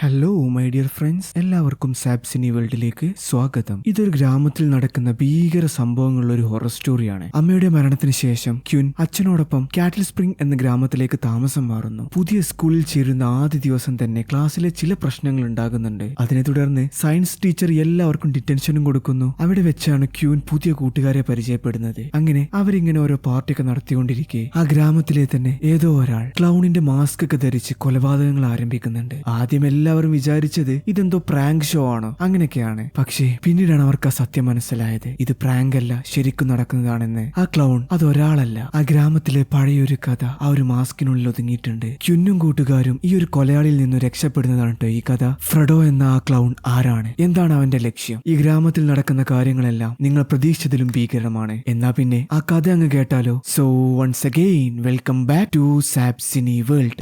Hello my dear friends, എല്ലാവർക്കും സാബ്സിനി വേൾഡിലേക്ക് സ്വാഗതം. ഇതൊരു ഗ്രാമത്തിൽ നടക്കുന്ന ഭീകര സംഭവങ്ങളുള്ള ഒരു ഹൊറർ സ്റ്റോറിയാണ്. അമ്മയുടെ മരണത്തിന് ശേഷം ക്യൂൻ അച്ഛനോടൊപ്പം കാറ്റിൽ സ്പ്രിംഗ് എന്ന ഗ്രാമത്തിലേക്ക് താമസം മാറുന്നു. പുതിയ സ്കൂളിൽ ചേരുന്ന ആദ്യ ദിവസം തന്നെ ക്ലാസ്സിലെ ചില പ്രശ്നങ്ങൾ ഉണ്ടാകുന്നുണ്ട്. അതിനെ തുടർന്ന് സയൻസ് ടീച്ചർ എല്ലാവർക്കും ഡിറ്റൻഷനും കൊടുക്കുന്നു. അവിടെ വെച്ചാണ് ക്യൂൻ പുതിയ കൂട്ടുകാരെ പരിചയപ്പെടുന്നത്. അങ്ങനെ അവരിങ്ങനെ ഓരോ പാർട്ടിയൊക്കെ നടത്തിക്കൊണ്ടിരിക്കെ ആ ഗ്രാമത്തിലെ തന്നെ ഏതോ ഒരാൾ ക്ലൗണിന്റെ മാസ്ക് ഒക്കെ ധരിച്ച് കൊലപാതകങ്ങൾ ആരംഭിക്കുന്നുണ്ട്. ആദ്യം എല്ലാവരും വിചാരിച്ചത് ഇതെന്തോ പ്രാങ്ക് ഷോ ആണോ അങ്ങനെയൊക്കെയാണ്. പക്ഷേ പിന്നീടാണ് അവർക്ക് ആ സത്യം മനസ്സിലായത്. ഇത് പ്രാങ്ക് അല്ല, ശരിക്കും നടക്കുന്നതാണെന്ന്. ആ ക്ലൗൺ അതൊരാളല്ല, ആ ഗ്രാമത്തിലെ പഴയൊരു കഥ ആ ഒരു മാസ്കിനുള്ളിൽ ഒതുങ്ങിയിട്ടുണ്ട്. ക്യുന്നും കൂട്ടുകാരും ഈ ഒരു കൊലയാളിയിൽ നിന്നും രക്ഷപ്പെടുന്നതാണ് കേട്ടോ ഈ കഥ. ഫ്രെഡോ എന്ന ആ ക്ലൗൺ ആരാണ്, എന്താണ് അവന്റെ ലക്ഷ്യം? ഈ ഗ്രാമത്തിൽ നടക്കുന്ന കാര്യങ്ങളെല്ലാം നിങ്ങൾ പ്രതീക്ഷിച്ചതിലും ഭീകരമാണ്. എന്നാ പിന്നെ ആ കഥ അങ്ങ് കേട്ടാലോ? So once again welcome back to സാബ്സിനി വേൾഡ്.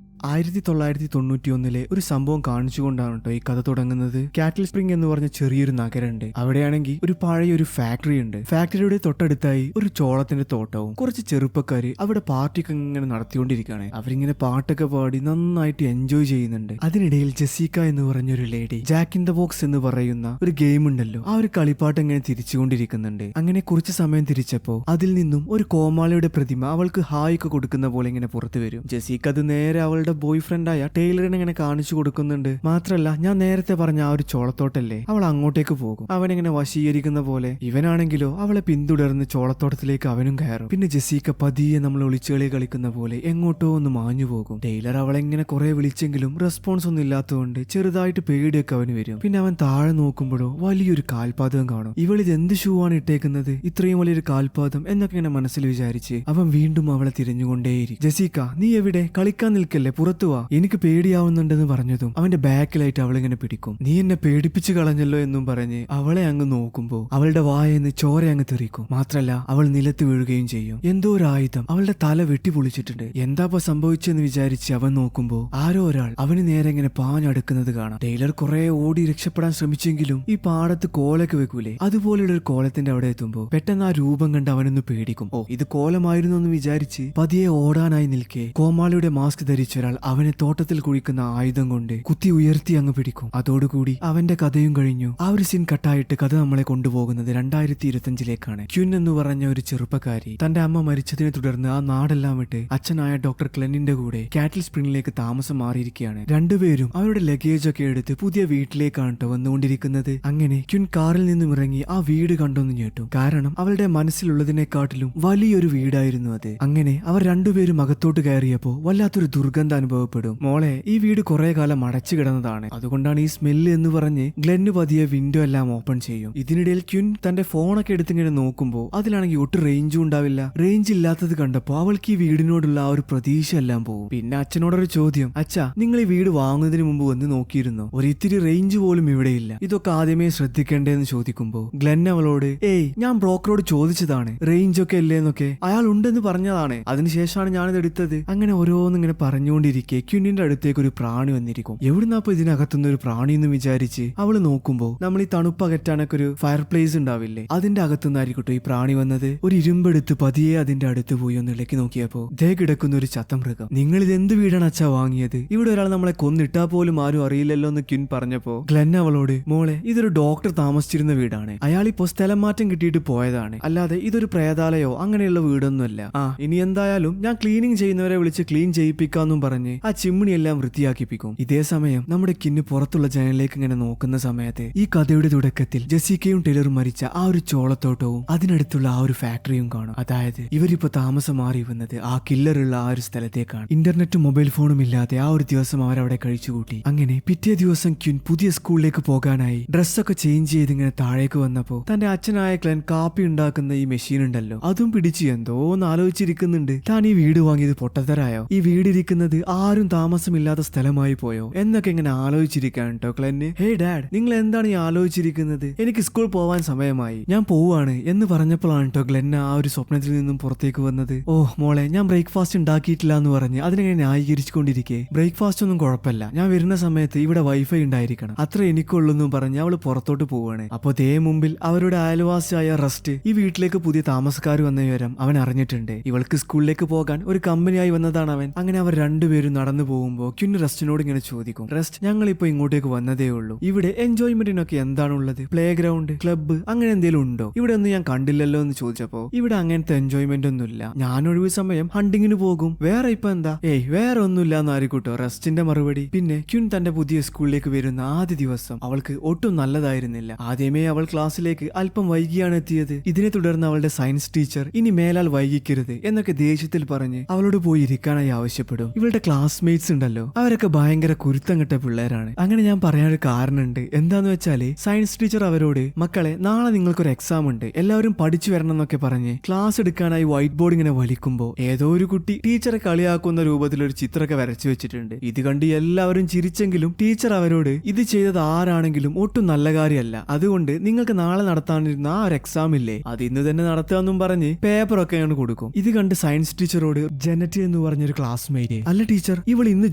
1991 ഒരു സംഭവം കാണിച്ചുകൊണ്ടാണ് കേട്ടോ ഈ കഥ തുടങ്ങുന്നത്. കാറ്റിൽ സ്പ്രിംഗ് എന്ന് പറഞ്ഞ ചെറിയൊരു നഗരമുണ്ട്. അവിടെയാണെങ്കിൽ ഒരു പഴയൊരു ഫാക്ടറി ഉണ്ട്. ഫാക്ടറിയുടെ തൊട്ടടുത്തായി ഒരു ചോളത്തിന്റെ തോട്ടവും. കുറച്ച് ചെറുപ്പക്കാര് അവിടെ പാർട്ടിയൊക്കെ ഇങ്ങനെ നടത്തിക്കൊണ്ടിരിക്കുകയാണ്. അവരിങ്ങനെ പാട്ടൊക്കെ പാടി നന്നായിട്ട് എൻജോയ് ചെയ്യുന്നുണ്ട്. അതിനിടയിൽ ജെസിക്ക എന്ന് പറഞ്ഞൊരു lady Jack in the box എന്ന് പറയുന്ന ഒരു ഗെയിം ഉണ്ടല്ലോ, ആ ഒരു കളിപ്പാട്ട് ഇങ്ങനെ തിരിച്ചുകൊണ്ടിരിക്കുന്നുണ്ട്. അങ്ങനെ കുറച്ച് സമയം തിരിച്ചപ്പോ അതിൽ നിന്നും ഒരു കോമാളിയുടെ പ്രതിമ അവൾക്ക് ഹായ് ഒക്കെ കൊടുക്കുന്ന പോലെ ഇങ്ങനെ പുറത്തു വരും. ജെസിക്ക അത് നേരെ അവളുടെ ബോയ് ഫ്രണ്ടായ ടൈലറിനെ ഇങ്ങനെ കാണിച്ചു കൊടുക്കുന്നുണ്ട്. മാത്രല്ല, ഞാൻ നേരത്തെ പറഞ്ഞ ആ ഒരു ചോളത്തോട്ടല്ലേ, അവൾ അങ്ങോട്ടേക്ക് പോകും. അവനെങ്ങനെ വശീകരിക്കുന്ന പോലെ ഇവനാണെങ്കിലോ അവളെ പിന്തുടർന്ന് ചോളത്തോട്ടത്തിലേക്ക് അവനും കയറും. പിന്നെ ജെസിക്ക പതിയെ നമ്മൾ ഒളിച്ചുകളി കളിക്കുന്ന പോലെ എങ്ങോട്ടോ ഒന്ന് മാഞ്ഞു പോകും. ടൈലർ അവളെ ഇങ്ങനെ കുറെ വിളിച്ചെങ്കിലും റെസ്പോൺസ് ഒന്നും ഇല്ലാത്തതുകൊണ്ട് ചെറുതായിട്ട് പേടിയൊക്കെ അവന് വരും. പിന്നെ അവൻ താഴെ നോക്കുമ്പോഴോ വലിയൊരു കാൽപാദം കാണും. ഇവളിത് എന്ത് ഷൂ ആണ് ഇട്ടേക്കുന്നത്, ഇത്രയും വലിയൊരു കാൽപാദം എന്നൊക്കെ ഇങ്ങനെ മനസ്സിൽ വിചാരിച്ച് അവൻ വീണ്ടും അവളെ തിരഞ്ഞുകൊണ്ടേയിരിക്കും. ജെസിക്ക, നീ എവിടെ, കളിക്കാൻ നിൽക്കല്ലേ, പുറത്തു വാ, എനിക്ക് പേടിയാവുന്നുണ്ടെന്ന് പറഞ്ഞതും അവന്റെ ബാക്കിലായിട്ട് അവളിങ്ങനെ പിടിക്കും. നീ എന്നെ പേടിപ്പിച്ചു കളഞ്ഞല്ലോ എന്നും പറഞ്ഞ് അവളെ അങ്ങ് നോക്കുമ്പോ അവളുടെ വായെന്ന് ചോര അങ്ങ് തെറിക്കും. മാത്രല്ല, അവൾ നിലത്ത് വീഴുകയും ചെയ്യും. എന്തോ ഒരു ആയുധം അവളുടെ തല വെട്ടിപ്പൊളിച്ചിട്ടുണ്ട്. എന്താപ്പ സംഭവിച്ചെന്ന് വിചാരിച്ച് അവൻ നോക്കുമ്പോ ആരോ ഒരാൾ അവന് നേരെ ഇങ്ങനെ പാഞ്ഞടുക്കുന്നത് കാണാം. ടൈലർ കുറെ ഓടി രക്ഷപ്പെടാൻ ശ്രമിച്ചെങ്കിലും ഈ പാടത്ത് കോലൊക്കെ വെക്കൂലേ, അതുപോലെയുള്ള ഒരു കോലത്തിന്റെ അവിടെ എത്തുമ്പോ പെട്ടെന്ന് ആ രൂപം കണ്ട് അവനൊന്ന് പേടിക്കും. ഓ, ഇത് കോലമായിരുന്നു എന്ന് വിചാരിച്ച് പതിയെ ഓടാനായി നിൽക്കെ കോമാളിയുടെ മാസ്ക് ധരിച്ച ഒരാൾ അവനെ തോട്ടത്തിൽ കുഴിക്കുന്ന ആയുധം കൊണ്ട് കുത്തി ഉയർത്തി അങ്ങ് പിടിക്കും. അതോടുകൂടി അവന്റെ കഥയും കഴിഞ്ഞു. ആ ഒരു സീൻ കട്ടായിട്ട് കഥ നമ്മളെ കൊണ്ടുപോകുന്നത് 2025 ക്യൂൻ എന്ന് പറഞ്ഞ ഒരു ചെറുപ്പക്കാരി തന്റെ അമ്മ മരിച്ചതിനെ തുടർന്ന് ആ നാടെല്ലാം വിട്ട് അച്ഛനായ ഡോക്ടർ ക്ലെന്നിന്റെ കൂടെ കാറ്റിൽ സ്പ്രിംഗിലേക്ക് താമസം മാറിയിരിക്കുകയാണ്. രണ്ടുപേരും അവരുടെ ലഗേജ് ഒക്കെ എടുത്ത് പുതിയ വീട്ടിലേക്കാണ് കേട്ടോ വന്നുകൊണ്ടിരിക്കുന്നത്. അങ്ങനെ ക്യൂൻ കാറിൽ നിന്നും ഇറങ്ങി ആ വീട് കണ്ടൊന്ന് ഞെട്ടും. കാരണം അവളുടെ മനസ്സിലുള്ളതിനെക്കാട്ടിലും വലിയൊരു വീടായിരുന്നു അത്. അങ്ങനെ അവർ രണ്ടുപേരും അകത്തോട്ട് കയറിയപ്പോ വല്ലാത്തൊരു ദുർഗന്ധം അനുഭവപ്പെടും. മോളെ, ഈ വീട് കുറെ കാലം അടച്ചു കിടന്നതാണ്, അതുകൊണ്ടാണ് ഈ സ്മെല്ല് എന്ന് പറഞ്ഞ് ഗ്ലെന്ന് പതിയെ വിൻഡോ എല്ലാം ഓപ്പൺ ചെയ്യും. ഇതിനിടയിൽ ക്യൂൻ തന്റെ ഫോണൊക്കെ എടുത്തിങ്ങനെ നോക്കുമ്പോ അതിലാണെങ്കിൽ ഒട്ടും റേഞ്ചും ഉണ്ടാവില്ല. റേഞ്ച് ഇല്ലാത്തത് കണ്ടപ്പോ അവൾക്ക് ഈ വീടിനോടുള്ള ആ ഒരു പ്രതീക്ഷ എല്ലാം പോകും. പിന്നെ അച്ഛനോടൊരു ചോദ്യം, അച്ഛാ, നിങ്ങൾ ഈ വീട് വാങ്ങുന്നതിന് മുമ്പ് വന്ന് നോക്കിയിരുന്നോ? ഒരിത്തിരി റേഞ്ച് പോലും ഇവിടെയില്ല, ഇതൊക്കെ ആദ്യമേ ശ്രദ്ധിക്കേണ്ടതെന്ന് ചോദിക്കുമ്പോ ഗ്ലെൻ അവളോട്, ഏയ്, ഞാൻ ബ്രോക്കറോട് ചോദിച്ചതാണ്, റേഞ്ച് ഒക്കെ അല്ലേന്നൊക്കെ അയാൾ ഉണ്ടെന്ന് പറഞ്ഞതാണ്, അതിനുശേഷമാണ് ഞാനിത് എടുത്തത്. അങ്ങനെ ഓരോന്നിങ്ങനെ പറഞ്ഞുകൊണ്ടിരിക്കെ ക്യൂനിന്റെ അടുത്തേക്ക് ഒരു പ്രാണി വന്നിരിക്കും. എവിടുന്നപ്പോ ഇതിനകത്തുനിന്ന് ഒരു പ്രാണി എന്ന് വിചാരിച്ച് അവള് നോക്കുമ്പോ നമ്മൾ ഈ തണുപ്പ് അകറ്റാനൊക്കെ ഒരു ഫയർ പ്ലേസ് ഉണ്ടാവില്ലേ, അതിന്റെ അകത്തുനിന്നായിരിക്കട്ടോ ഈ പ്രാണി വന്നത്. ഒരു ഇരുമ്പെടുത്ത് പതിയെ അതിന്റെ അടുത്ത് പോയി ഒന്ന് ഇളക്കി നോക്കിയപ്പോ ദേ കിടക്കുന്ന ഒരു ചത്തമൃഗം. നിങ്ങൾ ഇത് എന്ത് വീടാണ് അച്ഛാ വാങ്ങിയത്? ഇവിടെ ഒരാൾ നമ്മളെ കൊന്നിട്ടാ പോലും ആരും അറിയില്ലല്ലോ എന്ന് ക്യൂൻ പറഞ്ഞപ്പോ ഗ്ലെൻ അവളോട്, മോളെ, ഇതൊരു ഡോക്ടർ താമസിച്ചിരുന്ന വീടാണ്, അയാളിപ്പോ സ്ഥലം മാറ്റം കിട്ടിയിട്ട് പോയതാണ്, അല്ലാതെ ഇതൊരു പ്രേതാലയോ അങ്ങനെയുള്ള വീടൊന്നുമല്ല. ആ, ഇനി എന്തായാലും ഞാൻ ക്ലീനിങ് ചെയ്യുന്നവരെ വിളിച്ച് ക്ലീൻ ചെയ്യിപ്പിക്കാന്നും പറഞ്ഞ് ആ ചിമ്മിണിയെല്ലാം വൃത്തിയാക്കിപ്പിക്കും. ഇതേ സമയം നമ്മുടെ കിന്ന് പുറത്തുള്ള ജനലിലേക്ക് ഇങ്ങനെ നോക്കുന്ന സമയത്ത് ഈ കഥയുടെ തുടക്കത്തിൽ ജെസിക്കയും ടൈലറും മരിച്ച ആ ഒരു ചോളത്തോട്ടവും അതിനടുത്തുള്ള ആ ഒരു ഫാക്ടറിയും കാണും. അതായത് ഇവരിപ്പോ താമസം മാറി വന്നത് ആ കില്ലറുള്ള ആ ഒരു സ്ഥലത്തേക്കാണ്. ഇന്റർനെറ്റും മൊബൈൽ ഫോണും ഇല്ലാതെ ആ ഒരു ദിവസം അവരവിടെ കഴിച്ചുകൂട്ടി. അങ്ങനെ പിറ്റേ ദിവസം ക്യൂൻ പുതിയ സ്കൂളിലേക്ക് പോകാനായി ഡ്രസ്സൊക്കെ ചേഞ്ച് ചെയ്ത് ഇങ്ങനെ താഴേക്ക് വന്നപ്പോ തന്റെ അച്ഛനായ ക്ലെൻ കാപ്പി ഉണ്ടാക്കുന്ന ഈ മെഷീൻ ഉണ്ടല്ലോ, അതും പിടിച്ച് എന്തോന്ന് ആലോചിച്ചിരിക്കുന്നുണ്ട്. താൻ ഈ വീട് വാങ്ങിയത് പൊട്ടത്തരായോ? ഈ വീടിരിക്കുന്നത് ആ ആരും താമസമില്ലാത്ത സ്ഥലമായി പോയോ എന്നൊക്കെ ഇങ്ങനെ ആലോചിച്ചിരിക്കുകയാണ് കേട്ടോ ക്ലെന്ന്. ഹേ ഡാഡ്, നിങ്ങൾ എന്താണ് ഈ ആലോചിച്ചിരിക്കുന്നത്? എനിക്ക് സ്കൂൾ പോവാൻ സമയമായി, ഞാൻ പോവാണ് എന്ന് പറഞ്ഞപ്പോഴാണ് കേട്ടോ ഗ്ലെന്ന ആ ഒരു സ്വപ്നത്തിൽ നിന്നും പുറത്തേക്ക് വന്നത്. ഓ മോളെ, ഞാൻ ബ്രേക്ക്ഫാസ്റ്റ് ഉണ്ടാക്കിയിട്ടില്ല എന്ന് പറഞ്ഞ് അതിനെങ്ങനെ ന്യായീകരിച്ചുകൊണ്ടിരിക്കെ, ബ്രേക്ക്ഫാസ്റ്റ് ഒന്നും കുഴപ്പമില്ല, ഞാൻ വരുന്ന സമയത്ത് ഇവിടെ വൈഫൈ ഉണ്ടായിരിക്കണം, അത്ര എനിക്കുള്ളൂ എന്നും പറഞ്ഞ് അവള് പുറത്തോട്ട് പോവാണ്. അപ്പൊ ദേ മുമ്പിൽ അവരുടെ അയൽവാസിയായ റസ്റ്റ് ഈ വീട്ടിലേക്ക് പുതിയ താമസക്കാർ വന്ന വിവരം അവൻ അറിഞ്ഞിട്ടുണ്ട്. ഇവൾക്ക് സ്കൂളിലേക്ക് പോകാൻ ഒരു കമ്പനിയായി വന്നതാണ് അവൻ. അങ്ങനെ അവർ രണ്ടുപേരും നടന്നു പോകുമ്പോ ക്വിൻ റസ്റ്റിനോട് ഇങ്ങനെ ചോദിക്കും, റസ്റ്റ്, ഞങ്ങൾ ഇപ്പൊ ഇങ്ങോട്ടേക്ക് വന്നതേ ഉള്ളൂ, ഇവിടെ എൻജോയ്മെന്റിനൊക്കെ എന്താണുള്ളത്? പ്ലേ ഗ്രൗണ്ട്, ക്ലബ്ബ് അങ്ങനെ എന്തെങ്കിലും ഉണ്ടോ? ഇവിടെ ഒന്നും ഞാൻ കണ്ടില്ലല്ലോ എന്ന് ചോദിച്ചപ്പോ, ഇവിടെ അങ്ങനത്തെ എൻജോയ്മെന്റ് ഒന്നുമില്ല, ഞാൻ ഒഴിവ് സമയം ഹണ്ടിങ്ങിന് പോകും, വേറെ ഇപ്പൊ എന്താ? ഏയ് വേറെ ഒന്നുമില്ല എന്നായിരിക്കൂട്ടോ റസ്റ്റിന്റെ മറുപടി. പിന്നെ ക്വിൻ തന്റെ പുതിയ സ്കൂളിലേക്ക് വരുന്ന ആദ്യ ദിവസം അവൾക്ക് ഒട്ടും നല്ലതായിരുന്നില്ല. ആദ്യമേ അവൾ ക്ലാസ്സിലേക്ക് അല്പം വൈകിയാണ് എത്തിയത്. ഇതിനെ തുടർന്ന് അവളുടെ സയൻസ് ടീച്ചർ ഇനി മേലാൽ വൈകിക്കരുത് എന്നൊക്കെ ദേഷ്യത്തിൽ പറഞ്ഞ് അവളോട് പോയി ഇരിക്കാനായി ആവശ്യപ്പെടും. ഇവളുടെ ക്ലാസ്മേറ്റ്സ് ഉണ്ടല്ലോ, അവരൊക്കെ ഭയങ്കര കുരുത്തം കെട്ട പിള്ളേരാണ്. അങ്ങനെ ഞാൻ പറയാനൊരു കാരണമുണ്ട്. എന്താന്ന് വെച്ചാല് സയൻസ് ടീച്ചർ അവരോട്, മക്കളെ നാളെ നിങ്ങൾക്കൊരു എക്സാം ഉണ്ട്, എല്ലാവരും പഠിച്ചു വരണം എന്നൊക്കെ പറഞ്ഞ് ക്ലാസ് എടുക്കാനായി വൈറ്റ് ബോർഡ് ഇങ്ങനെ വലിക്കുമ്പോ ഏതോ ഒരു കുട്ടി ടീച്ചറെ കളിയാക്കുന്ന രൂപത്തിൽ ഒരു ചിത്രമൊക്കെ വരച്ചു വെച്ചിട്ടുണ്ട്. ഇത് കണ്ട് എല്ലാവരും ചിരിച്ചെങ്കിലും ടീച്ചർ അവരോട്, ഇത് ചെയ്തത് ആരാണെങ്കിലും ഒട്ടും നല്ല കാര്യമല്ല, അതുകൊണ്ട് നിങ്ങൾക്ക് നാളെ നടത്താനിരുന്ന ആ ഒരു എക്സാം ഇല്ലേ, അത് ഇന്ന് തന്നെ നടത്താമെന്നും പറഞ്ഞ് പേപ്പറൊക്കെ ആണ് കൊടുക്കും. ഇത് കണ്ട് സയൻസ് ടീച്ചറോട് ജനറ്റ് എന്ന് പറഞ്ഞൊരു ക്ലാസ്മേറ്റ്, അല്ല ടീച്ചർ, ഇവൾ ഇന്ന്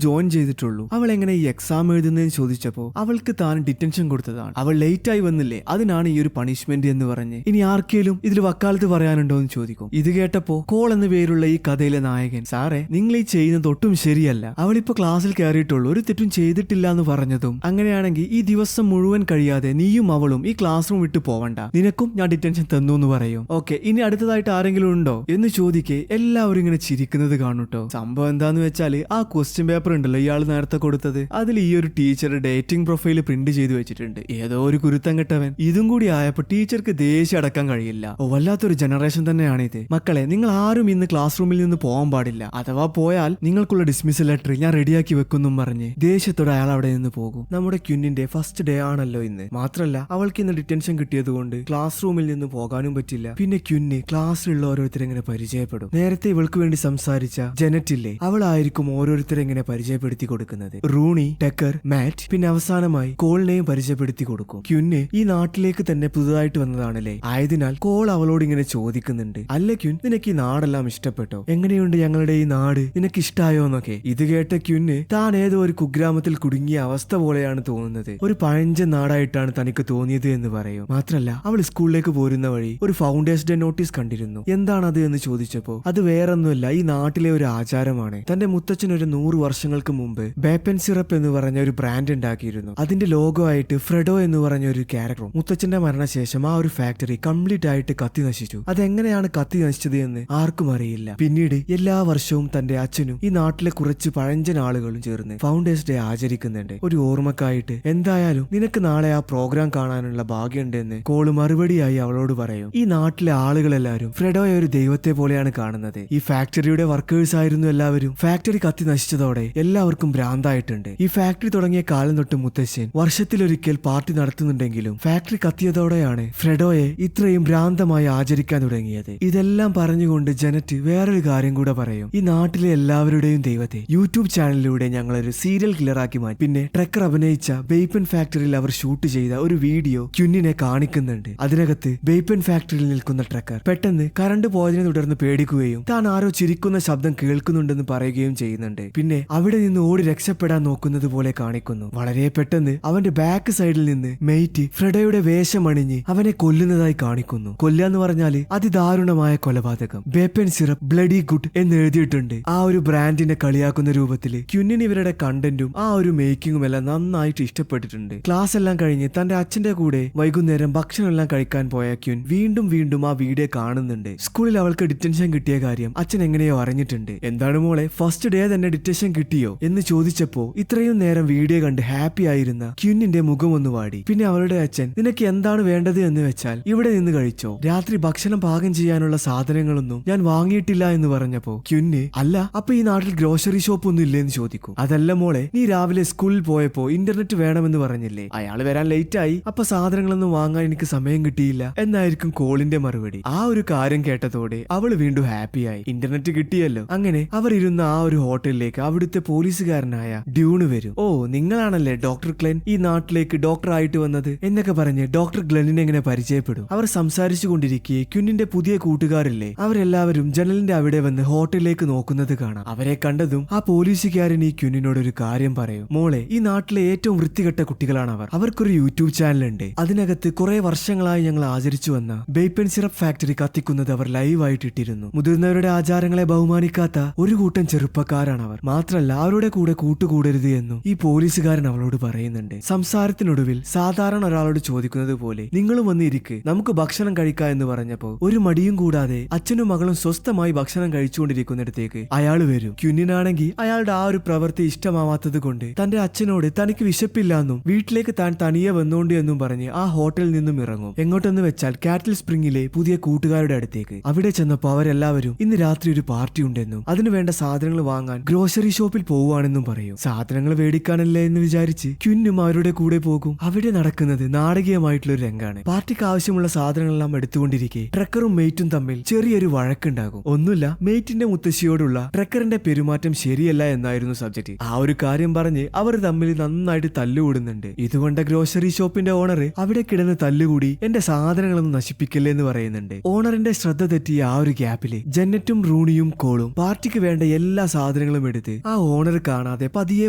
ജോയിൻ ചെയ്തിട്ടുള്ളൂ, അവൾ എങ്ങനെ ഈ എക്സാം എഴുതുന്നതെന്ന് ചോദിച്ചപ്പോ അവൾക്ക് താൻ ഡിറ്റൻഷൻ കൊടുത്തതാണ്, അവൾ ലേറ്റ് ആയി വന്നില്ലേ, അതിനാണ് ഈ ഒരു പണിഷ്മെന്റ് എന്ന് പറഞ്ഞ്. ഇനി ആർക്കെങ്കിലും ഇതിൽ വക്കാലത്ത് പറയാനുണ്ടോ എന്ന് ചോദിക്കും. ഇത് കേട്ടപ്പോ കോൾ എന്ന പേരുള്ള ഈ കഥയിലെ നായകൻ, സാറേ നിങ്ങൾ ഈ ചെയ്യുന്നത് ഒട്ടും ശരിയല്ല, അവളിപ്പോ ക്ലാസ്സിൽ കയറിയിട്ടുള്ളൂ, ഒരു തെറ്റും ചെയ്തിട്ടില്ല എന്ന് പറഞ്ഞതും, അങ്ങനെയാണെങ്കിൽ ഈ ദിവസം മുഴുവൻ കഴിയാതെ നീയും അവളും ഈ ക്ലാസ് റൂം വിട്ട് പോവണ്ട, നിനക്കും ഞാൻ ഡിറ്റൻഷൻ തന്നു എന്ന് പറയും. ഓക്കെ, ഇനി അടുത്തതായിട്ട് ആരെങ്കിലും ഉണ്ടോ എന്ന് ചോദിക്കേ എല്ലാവരും ഇങ്ങനെ ചിരിക്കുന്നത് കാണൂട്ടോ. സംഭവം എന്താന്ന് വെച്ചാല് ആ ക്വസ്റ്റ്യൻ പേപ്പർ ഉണ്ടല്ലോ ഇയാൾ നേരത്തെ കൊടുത്തത്, അതിൽ ഈ ഒരു ടീച്ചറുടെ ഡേറ്റിംഗ് പ്രൊഫൈൽ പ്രിന്റ് ചെയ്ത് വെച്ചിട്ടുണ്ട്. ഏതോ ഒരു കുരുത്തം കെട്ടവൻ. ഇതും കൂടി ആയപ്പോ ടീച്ചർക്ക് ദേഷ്യം അടക്കാൻ കഴിയില്ല. ഓ, വല്ലാത്തൊരു ജനറേഷൻ തന്നെയാണ് ഇത്. മക്കളെ, നിങ്ങൾ ആരും ഇന്ന് ക്ലാസ് റൂമിൽ നിന്ന് പോകാൻ പാടില്ല, അഥവാ പോയാൽ നിങ്ങൾക്കുള്ള ഡിസ്മിസൽ ലെറ്റർ ഞാൻ റെഡിയാക്കി വെക്കുന്നും പറഞ്ഞ് ദേഷ്യത്തോടെ അയാൾ അവിടെ നിന്ന് പോകും. നമ്മുടെ ക്വിന്നിന്റെ ഫസ്റ്റ് ഡേ ആണല്ലോ ഇന്ന്. മാത്രല്ല അവൾക്ക് ഇന്ന് ഡിറ്റൻഷൻ കിട്ടിയത് കൊണ്ട് ക്ലാസ് റൂമിൽ നിന്ന് പോകാനും പറ്റില്ല. പിന്നെ ക്വിന്ന് ക്ലാസ്സിലുള്ള ഓരോരുത്തരെ ഇങ്ങനെ പരിചയപ്പെടും. നേരത്തെ ഇവൾക്ക് വേണ്ടി സംസാരിച്ച ജനറ്റ് ഇല്ലേ, അവളായിരിക്കും ഓരോരുത്തരെ ഇങ്ങനെ പരിചയപ്പെടുത്തി കൊടുക്കുന്നത്. റൂണി, ടെക്കർ, മാറ്റ്, പിന്നെ അവസാനമായി കോളിനെയും പരിചയപ്പെടുത്തി കൊടുക്കും. ക്വിന്ന് ഈ നാട്ടിലേക്ക് തന്നെ പുതുതായിട്ട് വന്നതാണല്ലേ, ആയതിനാൽ കോൾ അവളോട് ഇങ്ങനെ ചോദിക്കുന്നുണ്ട്, അല്ല ക്വിൻ, നിനക്ക് ഈ നാടെല്ലാം ഇഷ്ടപ്പെട്ടോ? എങ്ങനെയുണ്ട് ഞങ്ങളുടെ ഈ നാട്, നിനക്ക് ഇഷ്ടായോ എന്നൊക്കെ. ഇത് കേട്ട ക്വിന്ന് താൻ ഏതോ ഒരു കുഗ്രാമത്തിൽ കുടുങ്ങിയ അവസ്ഥ പോലെയാണ് തോന്നുന്നത്, ഒരു പഴഞ്ചൻ നാടായിട്ടാണ് തനിക്ക് തോന്നിയത് എന്ന് പറയും. മാത്രല്ല അവൾ സ്കൂളിലേക്ക് പോരുന്ന വഴി ഒരു ഫൗണ്ടേഴ്സ് ഡേ നോട്ടീസ് കണ്ടിരുന്നു. എന്താണത് എന്ന് ചോദിച്ചപ്പോ, അത് വേറൊന്നുമല്ല, ഈ നാട്ടിലെ ഒരു ആചാരമാണ്. തന്റെ മുത്തച്ഛൻ ഒരു 100 വർഷങ്ങൾക്ക് മുമ്പ് ബേപ്പൻ സിറപ്പ് എന്ന് പറഞ്ഞ ഒരു ബ്രാൻഡ് ഉണ്ടാക്കിയിരുന്നു. അതിന്റെ ലോഗോ ആയിട്ട് ഫ്രെഡോ എന്ന് പറഞ്ഞ ഒരു ക്യാരക്ടറും. മുത്തച്ഛന്റെ മരണശേഷം ആ ഒരു ഫാക്ടറി കംപ്ലീറ്റ് ആയിട്ട് കത്തി നശിച്ചു. അതെങ്ങനെയാണ് കത്തി നശിച്ചത് എന്ന് ആർക്കും അറിയില്ല. പിന്നീട് എല്ലാ വർഷവും തന്റെ അച്ഛനും ഈ നാട്ടിലെ കുറച്ച് പഴഞ്ചൻ ആളുകളും ചേർന്ന് ഫൗണ്ടേഴ്സ് ഡേ ആചരിക്കുന്നുണ്ട്, ഒരു ഓർമ്മക്കായിട്ട്. എന്തായാലും നിനക്ക് നാളെ ആ പ്രോഗ്രാം കാണാനുള്ള ഭാഗ്യമുണ്ടെന്ന് കോള് മറുപടിയായി അവളോട് പറയും. ഈ നാട്ടിലെ ആളുകളെല്ലാവരും ഫ്രെഡോയെ ഒരു ദൈവത്തെ പോലെയാണ് കാണുന്നത്. ഈ ഫാക്ടറിയുടെ വർക്കേഴ്സ് ആയിരുന്നു എല്ലാവരും. ഫാക്ടറി കത്തി നശിച്ചതോടെ എല്ലാവർക്കും ഭ്രാന്തായിട്ടുണ്ട്. ഈ ഫാക്ടറി തുടങ്ങിയ കാലം തൊട്ട് മുത്തശ്ശൻ വർഷത്തിലൊരിക്കൽ പാർട്ടി നടത്തുന്നുണ്ടെങ്കിലും ഫാക്ടറി കത്തിയതോടെയാണ് ഫ്രെഡോയെ ഇത്രയും ഭ്രാന്തമായി ആചരിക്കാൻ തുടങ്ങിയത്. ഇതെല്ലാം പറഞ്ഞുകൊണ്ട് ജനറ്റ് വേറൊരു കാര്യം കൂടെ പറയും. ഈ നാട്ടിലെ എല്ലാവരുടെയും ദൈവത്തെ യൂട്യൂബ് ചാനലിലൂടെ ഞങ്ങളൊരു സീരിയൽ കില്ലറാക്കി മാറ്റി. പിന്നെ ട്രക്കർ അഭിനയിച്ച ബേപ്പൻ ഫാക്ടറിയിൽ അവർ ഷൂട്ട് ചെയ്ത ഒരു വീഡിയോ ക്വിന്നിനെ കാണിക്കുന്നുണ്ട്. അതിനകത്ത് ബേപ്പൻ ഫാക്ടറിയിൽ നിൽക്കുന്ന ട്രക്കർ പെട്ടെന്ന് കറണ്ട് പോയതിനെ തുടർന്ന് പേടിക്കുകയും താൻ ആരോ ചിരിക്കുന്ന ശബ്ദം കേൾക്കുന്നുണ്ടെന്ന് പറയുകയും ചെയ്യുന്നുണ്ട്. പിന്നെ അവിടെ നിന്ന് ഓടി രക്ഷപ്പെടാൻ നോക്കുന്നത് പോലെ കാണിക്കുന്നു. വളരെ പെട്ടെന്ന് അവന്റെ ബാക്ക് സൈഡിൽ നിന്ന് മെയ്റ്റ് ഫ്രെഡോയുടെ വേഷം അണിഞ്ഞ് അവനെ കൊല്ലുന്നതായി കാണിക്കുന്നു. കൊല്ലാന്ന് പറഞ്ഞാല് അതിദാരുണമായ കൊലപാതകം. ബേപ്പൻ സിറപ്പ് ബ്ലഡി ഗുഡ് എന്ന് എഴുതിയിട്ടുണ്ട്. ആ ഒരു ബ്രാൻഡിനെ കളിയാക്കുന്ന രൂപത്തില് ക്വിന്നിന് ഇവരുടെ കണ്ടന്റും ആ ഒരു മേക്കിങ്ങും എല്ലാം നന്നായിട്ട് ഇഷ്ടപ്പെട്ടിട്ടുണ്ട്. ക്ലാസ് എല്ലാം കഴിഞ്ഞ് തന്റെ അച്ഛന്റെ കൂടെ വൈകുന്നേരം ഭക്ഷണം എല്ലാം കഴിക്കാൻ പോയ ക്വിൻ വീണ്ടും വീണ്ടും ആ വീഡിയോ കാണുന്നുണ്ട്. സ്കൂളിൽ അവൾക്ക് ഡിറ്റൻഷൻ കിട്ടിയ കാര്യം അച്ഛൻ എങ്ങനെയോ അറിഞ്ഞിട്ടുണ്ട്. എന്താണ് മോളെ, ഫസ്റ്റ് ഡേ തന്നെ ഡിറ്റൻഷൻ കിട്ടിയോ എന്ന് ചോദിച്ചപ്പോ ഇത്രയും നേരം വീഡിയോ കണ്ട് ഹാപ്പി ആയിരുന്ന ക്വിന്നിന്റെ മുഖം ഒന്ന് വാടി. പിന്നെ അവളുടെ അച്ഛൻ, നിനക്ക് എന്താണ് വേണ്ടത് എന്ന് വെച്ചാൽ ഇവിടെ നിന്ന് കഴിച്ചോ, രാത്രി ഭക്ഷണം പാകം ചെയ്യാനുള്ള സാധനങ്ങളൊന്നും ഞാൻ വാങ്ങിയിട്ടില്ല എന്ന് പറഞ്ഞപ്പോ ക്വിന്ന്, അല്ല അപ്പൊ ഈ നാട്ടിൽ ഗ്രോസറി ഷോപ്പ് ഒന്നും ഇല്ലെന്ന് ചോദിക്കും. അതല്ല മോളെ, നീ രാവിലെ സ്കൂളിൽ പോയപ്പോ ഇന്റർനെറ്റ് വേണമെന്ന് പറഞ്ഞില്ലേ, അയാൾ വരാൻ ലേറ്റ് ആയി, അപ്പൊ സാധനങ്ങളൊന്നും വാങ്ങാൻ എനിക്ക് സമയം കിട്ടിയില്ല എന്നായിരിക്കും കോളിന്റെ മറുപടി. ആ ഒരു കാര്യം കേട്ടതോടെ അവള് വീണ്ടും ഹാപ്പിയായി. ഇന്റർനെറ്റ് കിട്ടിയല്ലോ. അങ്ങനെ അവർ ഇരുന്ന ആ ഒരു ഹോട്ടലിൽ ഹോട്ടലിലേക്ക് അവിടുത്തെ പോലീസുകാരനായ ഡ്യൂണ് വരും. ഓ, നിങ്ങളാണല്ലേ ഡോക്ടർ ഗ്ലെൻ, ഈ നാട്ടിലേക്ക് ഡോക്ടറായിട്ട് വന്നത് എന്നൊക്കെ പറഞ്ഞ് ഡോക്ടർ ഗ്ലെന്നിനെ എങ്ങനെ പരിചയപ്പെടും. അവർ സംസാരിച്ചു കൊണ്ടിരിക്കെ ക്വിന്നിന്റെ പുതിയ കൂട്ടുകാരില്ലേ, അവരെല്ലാവരും ജനലിന്റെ അവിടെ വന്ന് ഹോട്ടലിലേക്ക് നോക്കുന്നത് കാണാം. അവരെ കണ്ടതും ആ പോലീസുകാരൻ ഈ ക്വിന്നിനോട് ഒരു കാര്യം പറയും. മോളെ, ഈ നാട്ടിലെ ഏറ്റവും വൃത്തികെട്ട കുട്ടികളാണ് അവർ. അവർക്കൊരു യൂട്യൂബ് ചാനലുണ്ട്. അതിനകത്ത് കുറെ വർഷങ്ങളായി ഞങ്ങൾ ആചരിച്ചു വന്ന ബേപ്പൻ സിറപ്പ് ഫാക്ടറി കത്തിക്കുന്നത് അവർ ലൈവായിട്ട് ഇട്ടിരുന്നു. മുതിർന്നവരുടെ ആചാരങ്ങളെ ബഹുമാനിക്കാത്ത ഒരു കൂട്ടം ചെറുപ്പക്കാരാണ് അവർ. മാത്രല്ല അവരുടെ കൂടെ കൂട്ടുകൂടരുത് എന്നും ഈ പോലീസുകാരൻ അവളോട് പറയുന്നുണ്ട്. സംസാരത്തിനൊടുവിൽ സാധാരണ ഒരാളോട് ചോദിക്കുന്നത് പോലെ നിങ്ങളും വന്നിരിക്ക്, നമുക്ക് ഭക്ഷണം കഴിക്കാം എന്ന് പറഞ്ഞപ്പോ ഒരു മടിയും കൂടാതെ അച്ഛനും മകളും സ്വസ്ഥമായി ഭക്ഷണം കഴിച്ചുകൊണ്ടിരിക്കുന്നിടത്തേക്ക് അയാൾ വരും. ക്വിന്നിനാണെങ്കിൽ അയാളുടെ ആ ഒരു പ്രവൃത്തി ഇഷ്ടമാവാത്തത് കൊണ്ട് തന്റെ അച്ഛനോട് തനിക്ക് വിശപ്പില്ലാന്നും വീട്ടിലേക്ക് താൻ തനിയെ വന്നോണ്ട് എന്നും പറഞ്ഞ് ആ ഹോട്ടലിൽ നിന്നും ഇറങ്ങും. എങ്ങോട്ടെന്ന് വെച്ചാൽ കാറ്റിൽ സ്പ്രിംഗിലെ പുതിയ കൂട്ടുകാരുടെ അടുത്തേക്ക്. അവിടെ ചെന്നപ്പോ അവരെല്ലാവരും ഇന്ന് രാത്രി ഒരു പാർട്ടി ഉണ്ടെന്നും അതിനു വേണ്ട സാധനങ്ങൾ വാങ്ങാൻ ഗ്രോസറി ഷോപ്പിൽ പോവുകയാണെന്നും പറയും. സാധനങ്ങൾ മേടിക്കാനല്ലേ എന്ന് വിചാരിച്ച് ക്വിന്നും അവരുടെ കൂടെ പോകും. അവിടെ നടക്കുന്നത് നാടകീയമായിട്ടുള്ള ഒരു രംഗാണ്. പാർട്ടിക്ക് ആവശ്യമുള്ള സാധനങ്ങളെല്ലാം എടുത്തുകൊണ്ടിരിക്കെ ട്രക്കറും മെയ്റ്റും തമ്മിൽ ചെറിയൊരു വഴക്കുണ്ടാകും. ഒന്നുമില്ല, മെയ്റ്റിന്റെ മുത്തശ്ശിയോടുള്ള ട്രക്കറിന്റെ പെരുമാറ്റം ശരിയല്ല എന്നായിരുന്നു സബ്ജക്ട്. ആ ഒരു കാര്യം പറഞ്ഞ് അവർ തമ്മിൽ നന്നായിട്ട് തല്ലുകൂടുന്നുണ്ട്. ഇതുകൊണ്ട് ഗ്രോസറി ഷോപ്പിന്റെ ഓണർ അവിടെ കിടന്ന് തല്ലുകൂടി എന്റെ സാധനങ്ങളൊന്നും നശിപ്പിക്കല്ലേ എന്ന് പറയുന്നുണ്ട്. ഓണറിന്റെ ശ്രദ്ധ തെറ്റിയ ആ ഒരു ഗ്യാപ്പില് ജന്നറ്റും റൂണിയും കോളും പാർട്ടിക്ക് വേണ്ട എല്ലാ സാധനങ്ങളും എടുത്ത് ആ ഓണർ കാണാതെ പതിയെ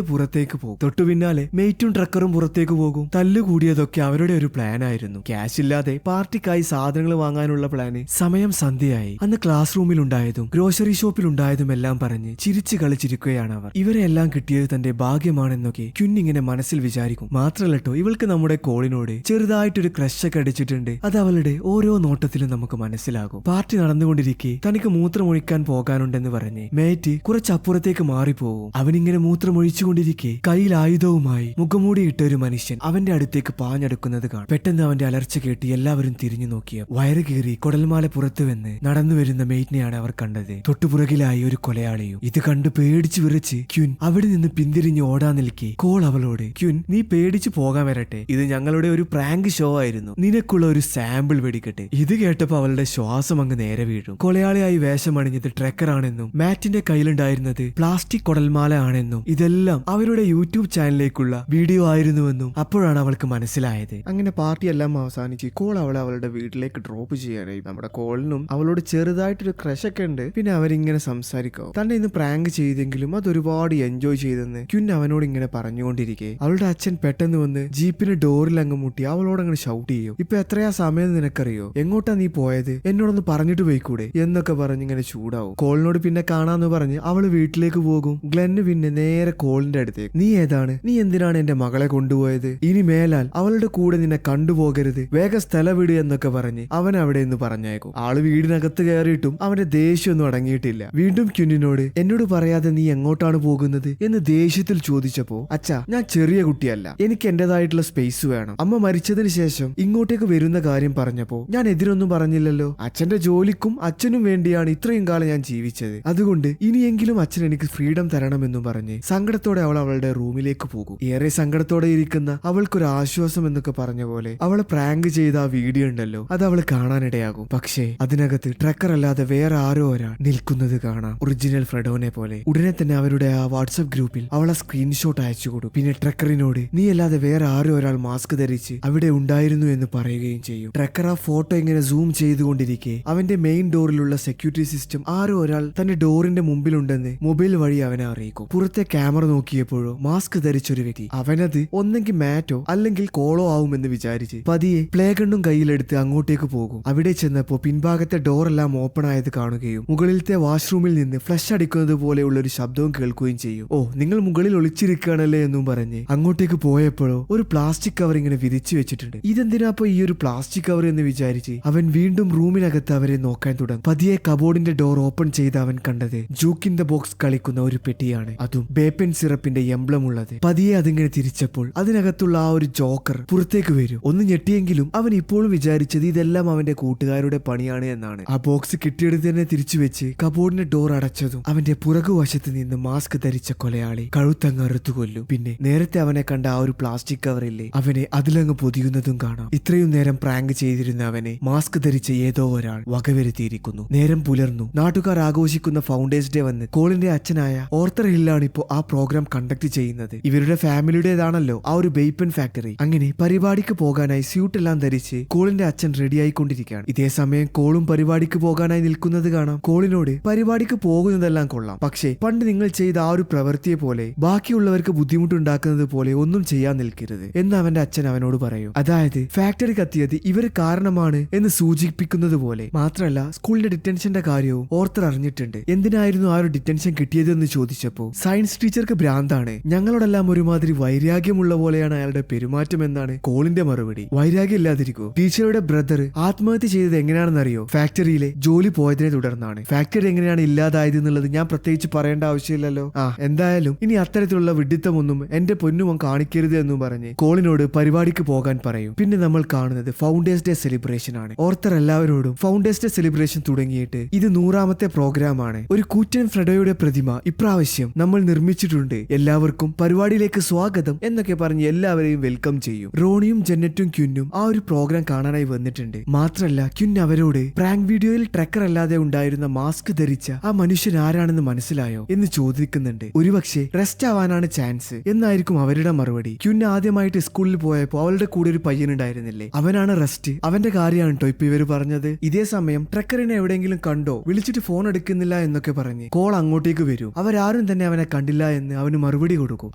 പുറത്തേക്ക് പോകും. തൊട്ടു പിന്നാലെ മെയ്റ്റും ട്രക്കറും പുറത്തേക്ക് പോകും. തല്ലുകൂടിയതൊക്കെ അവരുടെ ഒരു പ്ലാൻ ആയിരുന്നു. ക്യാഷ് ഇല്ലാതെ പാർട്ടിക്കായി സാധനങ്ങൾ വാങ്ങാനുള്ള പ്ലാന്. സമയം സന്ധ്യയായി. അന്ന് ക്ലാസ് റൂമിൽ ഉണ്ടായതും ഗ്രോസറി ഷോപ്പിൽ ഉണ്ടായതും എല്ലാം പറഞ്ഞ് ചിരിച്ചു കളിച്ചിരിക്കുകയാണ് അവർ. ഇവരെ എല്ലാം കിട്ടിയത് തന്റെ ഭാഗ്യമാണെന്നൊക്കെ ക്വിന്നിങ്ങനെ മനസ്സിൽ വിചാരിക്കും. മാത്രല്ലട്ടോ, ഇവൾക്ക് നമ്മുടെ കോളിനോട് ചെറുതായിട്ടൊരു ക്രഷൊക്കെ അടിച്ചിട്ടുണ്ട്. അത് അവളുടെ ഓരോ നോട്ടത്തിലും നമുക്ക് മനസ്സിലാകും. പാർട്ടി നടന്നുകൊണ്ടിരിക്കെ തനിക്ക് മൂത്രമൊഴിക്കാൻ പോകാനുണ്ടെന്ന് പറഞ്ഞ് മേറ്റ് കുറച്ചപ്പുറത്തേക്ക് മാറിപ്പോവും. അവനിങ്ങനെ മൂത്രമൊഴിച്ചുകൊണ്ടിരിക്കെ കയ്യിൽ ആയുധവുമായി മുഖംമൂടി ഇട്ട ഒരു മനുഷ്യൻ അവന്റെ അടുത്തേക്ക് പാഞ്ഞെടുക്കുന്നത് കാണും. പെട്ടെന്ന് അവന്റെ അലർച്ച കേട്ട് എല്ലാവരും തിരിഞ്ഞു നോക്കിയ വയറ് കീറി കുടൽമാല പുറത്തു വന്ന് നടന്നു വരുന്ന മെയ്റ്റിനെയാണ് അവർ കണ്ടത്. തൊട്ടുപുറകിലായി ഒരു കൊലയാളിയും. ഇത് കണ്ട് പേടിച്ചു വിറച്ച് ക്വിൻ അവിടെ നിന്ന് പിന്തിരിഞ്ഞ് ഓടാൻ നിൽക്കെ കോൾ അവളോട്, ക്വിൻ, നീ പേടിച്ചു പോകാൻ വരട്ടെ, ഇത് ഞങ്ങളുടെ ഒരു പ്രാങ്ക് ഷോ ആയിരുന്നു, നിനക്കുള്ള ഒരു സാമ്പിൾ വെടിക്കട്ടെ. ഇത് കേട്ടപ്പോ അവളുടെ ശ്വാസം അങ്ങ് നേരെ വീഴും. കൊലയാളിയായി വേഷമണിഞ്ഞത് ട്രക്കറാണെന്നും മാറ്റിന്റെ കയ്യിലുണ്ടായിരുന്നത് പ്ലാസ്റ്റിക് കൊടൽമാല ആണെന്നും ഇതെല്ലാം അവരുടെ യൂട്യൂബ് ചാനലിലേക്കുള്ള വീഡിയോ ആയിരുന്നുവെന്നും അപ്പോഴാണ് അവൾക്ക് മനസ്സിലായത്. അങ്ങനെ പാർട്ടി എല്ലാം അവസാനിച്ച് കോൾ അവളെ അവളുടെ വീട്ടിലേക്ക് ഡ്രോപ്പ് ചെയ്യാനായി. നമ്മുടെ കോളിനും അവളോട് ചെറുതായിട്ടൊരു ക്രഷൊക്കെ ഉണ്ട്. പിന്നെ അവരിങ്ങനെ സംസാരിക്കും. തന്നെ ഇന്ന് പ്രാങ്ക് ചെയ്തെങ്കിലും അത് ഒരുപാട് എൻജോയ് ചെയ്തെന്ന് ക്വിൻ അവനോട് ഇങ്ങനെ പറഞ്ഞുകൊണ്ടിരിക്കെ അവളുടെ അച്ഛൻ പെട്ടെന്ന് വന്ന് ജീപ്പിന് ഡോറിൽ അങ്ങ് മുട്ടി അവളോട് അങ്ങനെ ഷൗട്ട് ചെയ്യും. ഇപ്പൊ എത്രയാ സമയം നിനക്കറിയോ? എങ്ങോട്ടാ നീ പോയത്? എന്നോടൊന്ന് പറഞ്ഞിട്ട് പോയിക്കൂടെ എന്നൊക്കെ പറഞ്ഞിങ്ങനെ ചൂടാവും. കോളിനോട് പിന്നെ കാണാന്ന് പറഞ്ഞ് അവള് വീട്ടിലേക്ക് പോകും. ഗ്ലെന്ന് പിന്നെ നേരെ കോളിന്റെ അടുത്തേക്ക്, നീ ഏതാണ്? നീ എന്തിനാണ് എന്റെ മകളെ കൊണ്ടുപോയത്? ഇനി മേലാൽ അവളുടെ കൂടെ നിന്നെ കണ്ടുപോകരുത്, വേഗം സ്ഥലം വിട് എന്നൊക്കെ പറഞ്ഞ് അവൻ അവിടെ നിന്ന് പറഞ്ഞേക്കും. ആള് വീടിനകത്ത് കയറിയിട്ടും അവന്റെ ദേഷ്യമൊന്നും അടങ്ങിയിട്ടില്ല. വീണ്ടും ക്വിന്നിനോട് എന്നോട് പറയാതെ നീ എങ്ങോട്ടാണ് പോകുന്നത് എന്ന് ദേഷ്യത്തിൽ ചോദിച്ചപ്പോ, അച്ഛാ, ഞാൻ ചെറിയ കുട്ടിയല്ല, എനിക്ക് എന്റേതായിട്ടുള്ള സ്പേസ് വേണം. അമ്മ മരിച്ചതിന് ശേഷം ഇങ്ങോട്ടേക്ക് വരുന്ന കാര്യം പറഞ്ഞപ്പോ ഞാൻ എതിരൊന്നും പറഞ്ഞില്ലല്ലോ. അച്ഛന്റെ ജോലിക്കും അച്ഛനും വേണ്ടിയാണ് ഇത്രയും കാലം ഞാൻ ജീവിച്ചത്. അതുകൊണ്ട് ഇനിയെങ്കിലും അച്ഛൻ എനിക്ക് ഫ്രീഡം തരണമെന്നും പറഞ്ഞ് സങ്കടത്തോടെ അവൾ അവളുടെ റൂമിലേക്ക് പോകും. ഏറെ സങ്കടത്തോടെ ഇരിക്കുന്ന അവൾക്കൊരു ആശ്വാസം എന്നൊക്കെ പറഞ്ഞ പോലെ അവളെ പ്രാങ്ക് ചെയ്ത ആ വീഡിയോ ഉണ്ടല്ലോ, അത് അവൾ കാണാനിടയാകും. പക്ഷേ അതിനകത്ത് ട്രക്കർ അല്ലാതെ വേറെ ആരോ ഒരാൾ നിൽക്കുന്നത് കാണാം, ഒറിജിനൽ ഫ്രെഡോനെ പോലെ. ഉടനെ തന്നെ അവരുടെ ആ വാട്സ്ആപ്പ് ഗ്രൂപ്പിൽ അവളെ സ്ക്രീൻഷോട്ട് അയച്ചു കൊടുക്കും. പിന്നെ ട്രക്കറിനോട് നീ അല്ലാതെ വേറെ ആരോ ഒരാൾ മാസ്ക് ധരിച്ച് അവിടെ ഉണ്ടായിരുന്നു എന്ന് പറയുകയും ചെയ്യും. ട്രക്കർ ആ ഫോട്ടോ ഇങ്ങനെ സൂം ചെയ്തുകൊണ്ടിരിക്കെ അവന്റെ മെയിൻ ഡോറിലുള്ള സെക്യൂരിറ്റി സിസ്റ്റം ആരോ ഒരാൾ തന്റെ ഡോറിന്റെ മുമ്പിലുണ്ടെന്ന് മൊബൈൽ വഴി അവനെ അറിയിക്കും. പുറത്തെ ക്യാമറ നോക്കിയപ്പോഴോ മാസ്ക് ധരിച്ചൊരു വ്യക്തി. അവനത് ഒന്നെങ്കിൽ മാറ്റോ അല്ലെങ്കിൽ കോളോ ആവുമെന്ന് വിചാരിച്ച് പതിയെ പ്ലേ ഗണ്ണും കയ്യിലെടുത്ത് അങ്ങോട്ടേക്ക് പോകും. അവിടെ ചെന്നപ്പോ പിൻഭാഗത്തെ ഡോറെല്ലാം ഓപ്പൺ ആയത് കാണുകയും മുകളിലത്തെ വാഷ്റൂമിൽ നിന്ന് ഫ്ലഷ് അടിക്കുന്നത് പോലെയുള്ള ഒരു ശബ്ദവും കേൾക്കുകയും ചെയ്യും. ഓ, നിങ്ങൾ മുകളിൽ ഒളിച്ചിരിക്കുകയാണല്ലേ എന്നും പറഞ്ഞ് അങ്ങോട്ടേക്ക് പോയപ്പോഴോ ഒരു പ്ലാസ്റ്റിക് കവർ ഇങ്ങനെ വിരിച്ചു വെച്ചിട്ടുണ്ട്. ഇതെന്തിനാപ്പോ ഈ ഒരു പ്ലാസ്റ്റിക് കവർ എന്ന് വിചാരിച്ച് അവൻ വീണ്ടും റൂമിനകത്ത് അവരെ നോക്കാൻ തുടങ്ങും. പതിയെ കബോർഡിന്റെ ഡോർ ഓപ്പൺ ചെയ്ത് അവൻ കണ്ടത് ജൂക്ക് ഇൻ ദ ബോക്സ് കളിക്കുന്ന ഒരു പെട്ടിയാണ്. അതും ബേപ്പൻ സിറപ്പിന്റെ എംബ്ലം ഉള്ളത്. പതിയെ അതിങ്ങനെ തിരിച്ചപ്പോൾ അതിനകത്തുള്ള ആ ഒരു ജോക്കർ പുറത്തേക്ക് വരും. ഒന്ന് ഞെട്ടിയെങ്കിലും അവൻ ഇപ്പോഴും വിചാരിച്ചത് ഇതെല്ലാം അവന്റെ കൂട്ടുകാരുടെ പണിയാണ് എന്നാണ്. ആ ബോക്സ് കിട്ടിയെടുത്ത് തന്നെ തിരിച്ചു വെച്ച് കബോർഡിന്റെ ഡോർ അടച്ചതും അവന്റെ പുറകുവശത്ത് നിന്ന് മാസ്ക് ധരിച്ച കൊലയാളി കഴുത്തങ്ങ് അറുത്തു കൊല്ലും. പിന്നെ നേരത്തെ അവനെ കണ്ട ആ ഒരു പ്ലാസ്റ്റിക് കവറില്ലേ, അവനെ അതിലങ്ങ് പൊതിയുന്നതും കാണാം. ഇത്രയും നേരം പ്രാങ്ക് ചെയ്തിരുന്ന അവനെ മാസ്ക് ധരിച്ച ഏതോ ഒരാൾ വകവരുത്തിയിരിക്കുന്നു. നേരം പുലർന്നു. നാട്ടുകാർ ആഘോഷിക്കുന്ന ഫൗണ്ടേഴ്സ് ഡേ വന്ന് കോളിന്റെ അച്ഛൻ നായകനായ ഓർത്തർ ഹില്ലാണ് ഇപ്പോ ആ പ്രോഗ്രാം കണ്ടക്ട് ചെയ്യുന്നത്. ഇവരുടെ ഫാമിലിയുടേതാണല്ലോ ആ ഒരു ബേപ്പൻ ഫാക്ടറി. അങ്ങനെ പരിപാടിക്ക് പോകാനായി സ്യൂട്ട് എല്ലാം ധരിച്ച് കോളിന്റെ അച്ഛൻ റെഡി ആയിക്കൊണ്ടിരിക്കുകയാണ്. ഇതേ സമയം കോളും പരിപാടിക്ക് പോകാനായി നിൽക്കുന്നത് കാണാം. കോളിനോട് പരിപാടിക്ക് പോകുന്നതെല്ലാം കൊള്ളാം, പക്ഷേ പണ്ട് നിങ്ങൾ ചെയ്ത ആ ഒരു പ്രവൃത്തിയെ പോലെ ബാക്കിയുള്ളവർക്ക് ബുദ്ധിമുട്ടുണ്ടാക്കുന്നത് പോലെ ഒന്നും ചെയ്യാൻ നിൽക്കരുത് എന്ന് അവന്റെ അച്ഛൻ അവനോട് പറയും. അതായത് ഫാക്ടറി കത്തിയത് ഇവർ കാരണമാണ് എന്ന് സൂചിപ്പിക്കുന്നത് പോലെ. മാത്രമല്ല സ്കൂളിന്റെ ഡിറ്റൻഷന്റെ കാര്യവും ഓർത്തർ അറിഞ്ഞിട്ടുണ്ട്. എന്തിനായിരുന്നു ആ ഒരു ഡിറ്റൻഷൻ കിട്ടിയത് എന്ന് ചോദിച്ചപ്പോ സയൻസ് ടീച്ചർക്ക് ഭ്രാന്താണ്, ഞങ്ങളോടെല്ലാം ഒരുമാതിരി വൈരാഗ്യമുള്ള പോലെയാണ് അയാളുടെ പെരുമാറ്റം എന്നാണ് കോളിന്റെ മറുപടി. വൈരാഗ്യം ഇല്ലാതിരിക്കോ? ടീച്ചറുടെ ബ്രദർ ആത്മഹത്യ ചെയ്തത് എങ്ങനെയാണെന്ന് അറിയോ? ഫാക്ടറിയിലെ ജോലി പോയതിനെ തുടർന്നാണ്. ഫാക്ടറി എങ്ങനെയാണ് ഇല്ലാതായത് എന്നുള്ളത് ഞാൻ പ്രത്യേകിച്ച് പറയേണ്ട ആവശ്യമില്ലല്ലോ. എന്തായാലും ഇനി അത്തരത്തിലുള്ള വിഡിത്തമൊന്നും എന്റെ പൊന്നുമോൻ കാണിക്കരുത് എന്നും പറഞ്ഞ് കോളിനോട് പരിപാടിക്ക് പോകാൻ പറയും. പിന്നെ നമ്മൾ കാണുന്നത് ഫൗണ്ടേഴ്സ് ഡേ സെലിബ്രേഷൻ ആണ്. ഓർത്തർ എല്ലാവരോടും ഫൗണ്ടേഴ്സ് ഡേ സെലിബ്രേഷൻ തുടങ്ങിയിട്ട് ഇത് 100ാമത്തെ പ്രോഗ്രാമാണ്. ഒരു കൂറ്റൻ ഫ്രെഡോയുടെ പ്രതിമ ഇപ്രാവശ്യം നമ്മൾ നിർമ്മിച്ചിട്ടുണ്ട്, എല്ലാവർക്കും പരിപാടിയിലേക്ക് സ്വാഗതം എന്നൊക്കെ പറഞ്ഞ് എല്ലാവരെയും വെൽക്കം ചെയ്യും. റോണിയും ജെന്നറ്റും ക്യുന്നും ആ ഒരു പ്രോഗ്രാം കാണാനായി വന്നിട്ടുണ്ട്. മാത്രല്ല ക്യുൻ അവരോട് പ്രാങ്ക് വീഡിയോയിൽ ട്രക്കർ അല്ലാതെ ഉണ്ടായിരുന്ന മാസ്ക് ധരിച്ച ആ മനുഷ്യൻ ആരാണെന്ന് മനസ്സിലായോ എന്ന് ചോദിക്കുന്നുണ്ട്. ഒരുപക്ഷെ റെസ്റ്റ് ആവാനാണ് ചാൻസ് എന്നായിരിക്കും അവരുടെ മറുപടി. ക്യുൻ ആദ്യമായിട്ട് സ്കൂളിൽ പോയപ്പോ അവളുടെ കൂടെ ഒരു പയ്യനുണ്ടായിരുന്നില്ലേ, അവനാണ് റെസ്റ്റ്. അവന്റെ കാര്യമാണ് കേട്ടോ ഇപ്പൊ ഇവര് പറഞ്ഞത്. ഇതേ സമയം ട്രക്കറിനെ എവിടെയെങ്കിലും കണ്ടോ, വിളിച്ചിട്ട് ഫോൺ എടുക്കുന്നില്ല എന്നൊക്കെ പറഞ്ഞ് കോൾ അങ്ങോട്ടേക്ക് വരും. അവരാരും തന്നെ അവനെ കണ്ടില്ല എന്ന് അവന് മറുപടി കൊടുക്കും.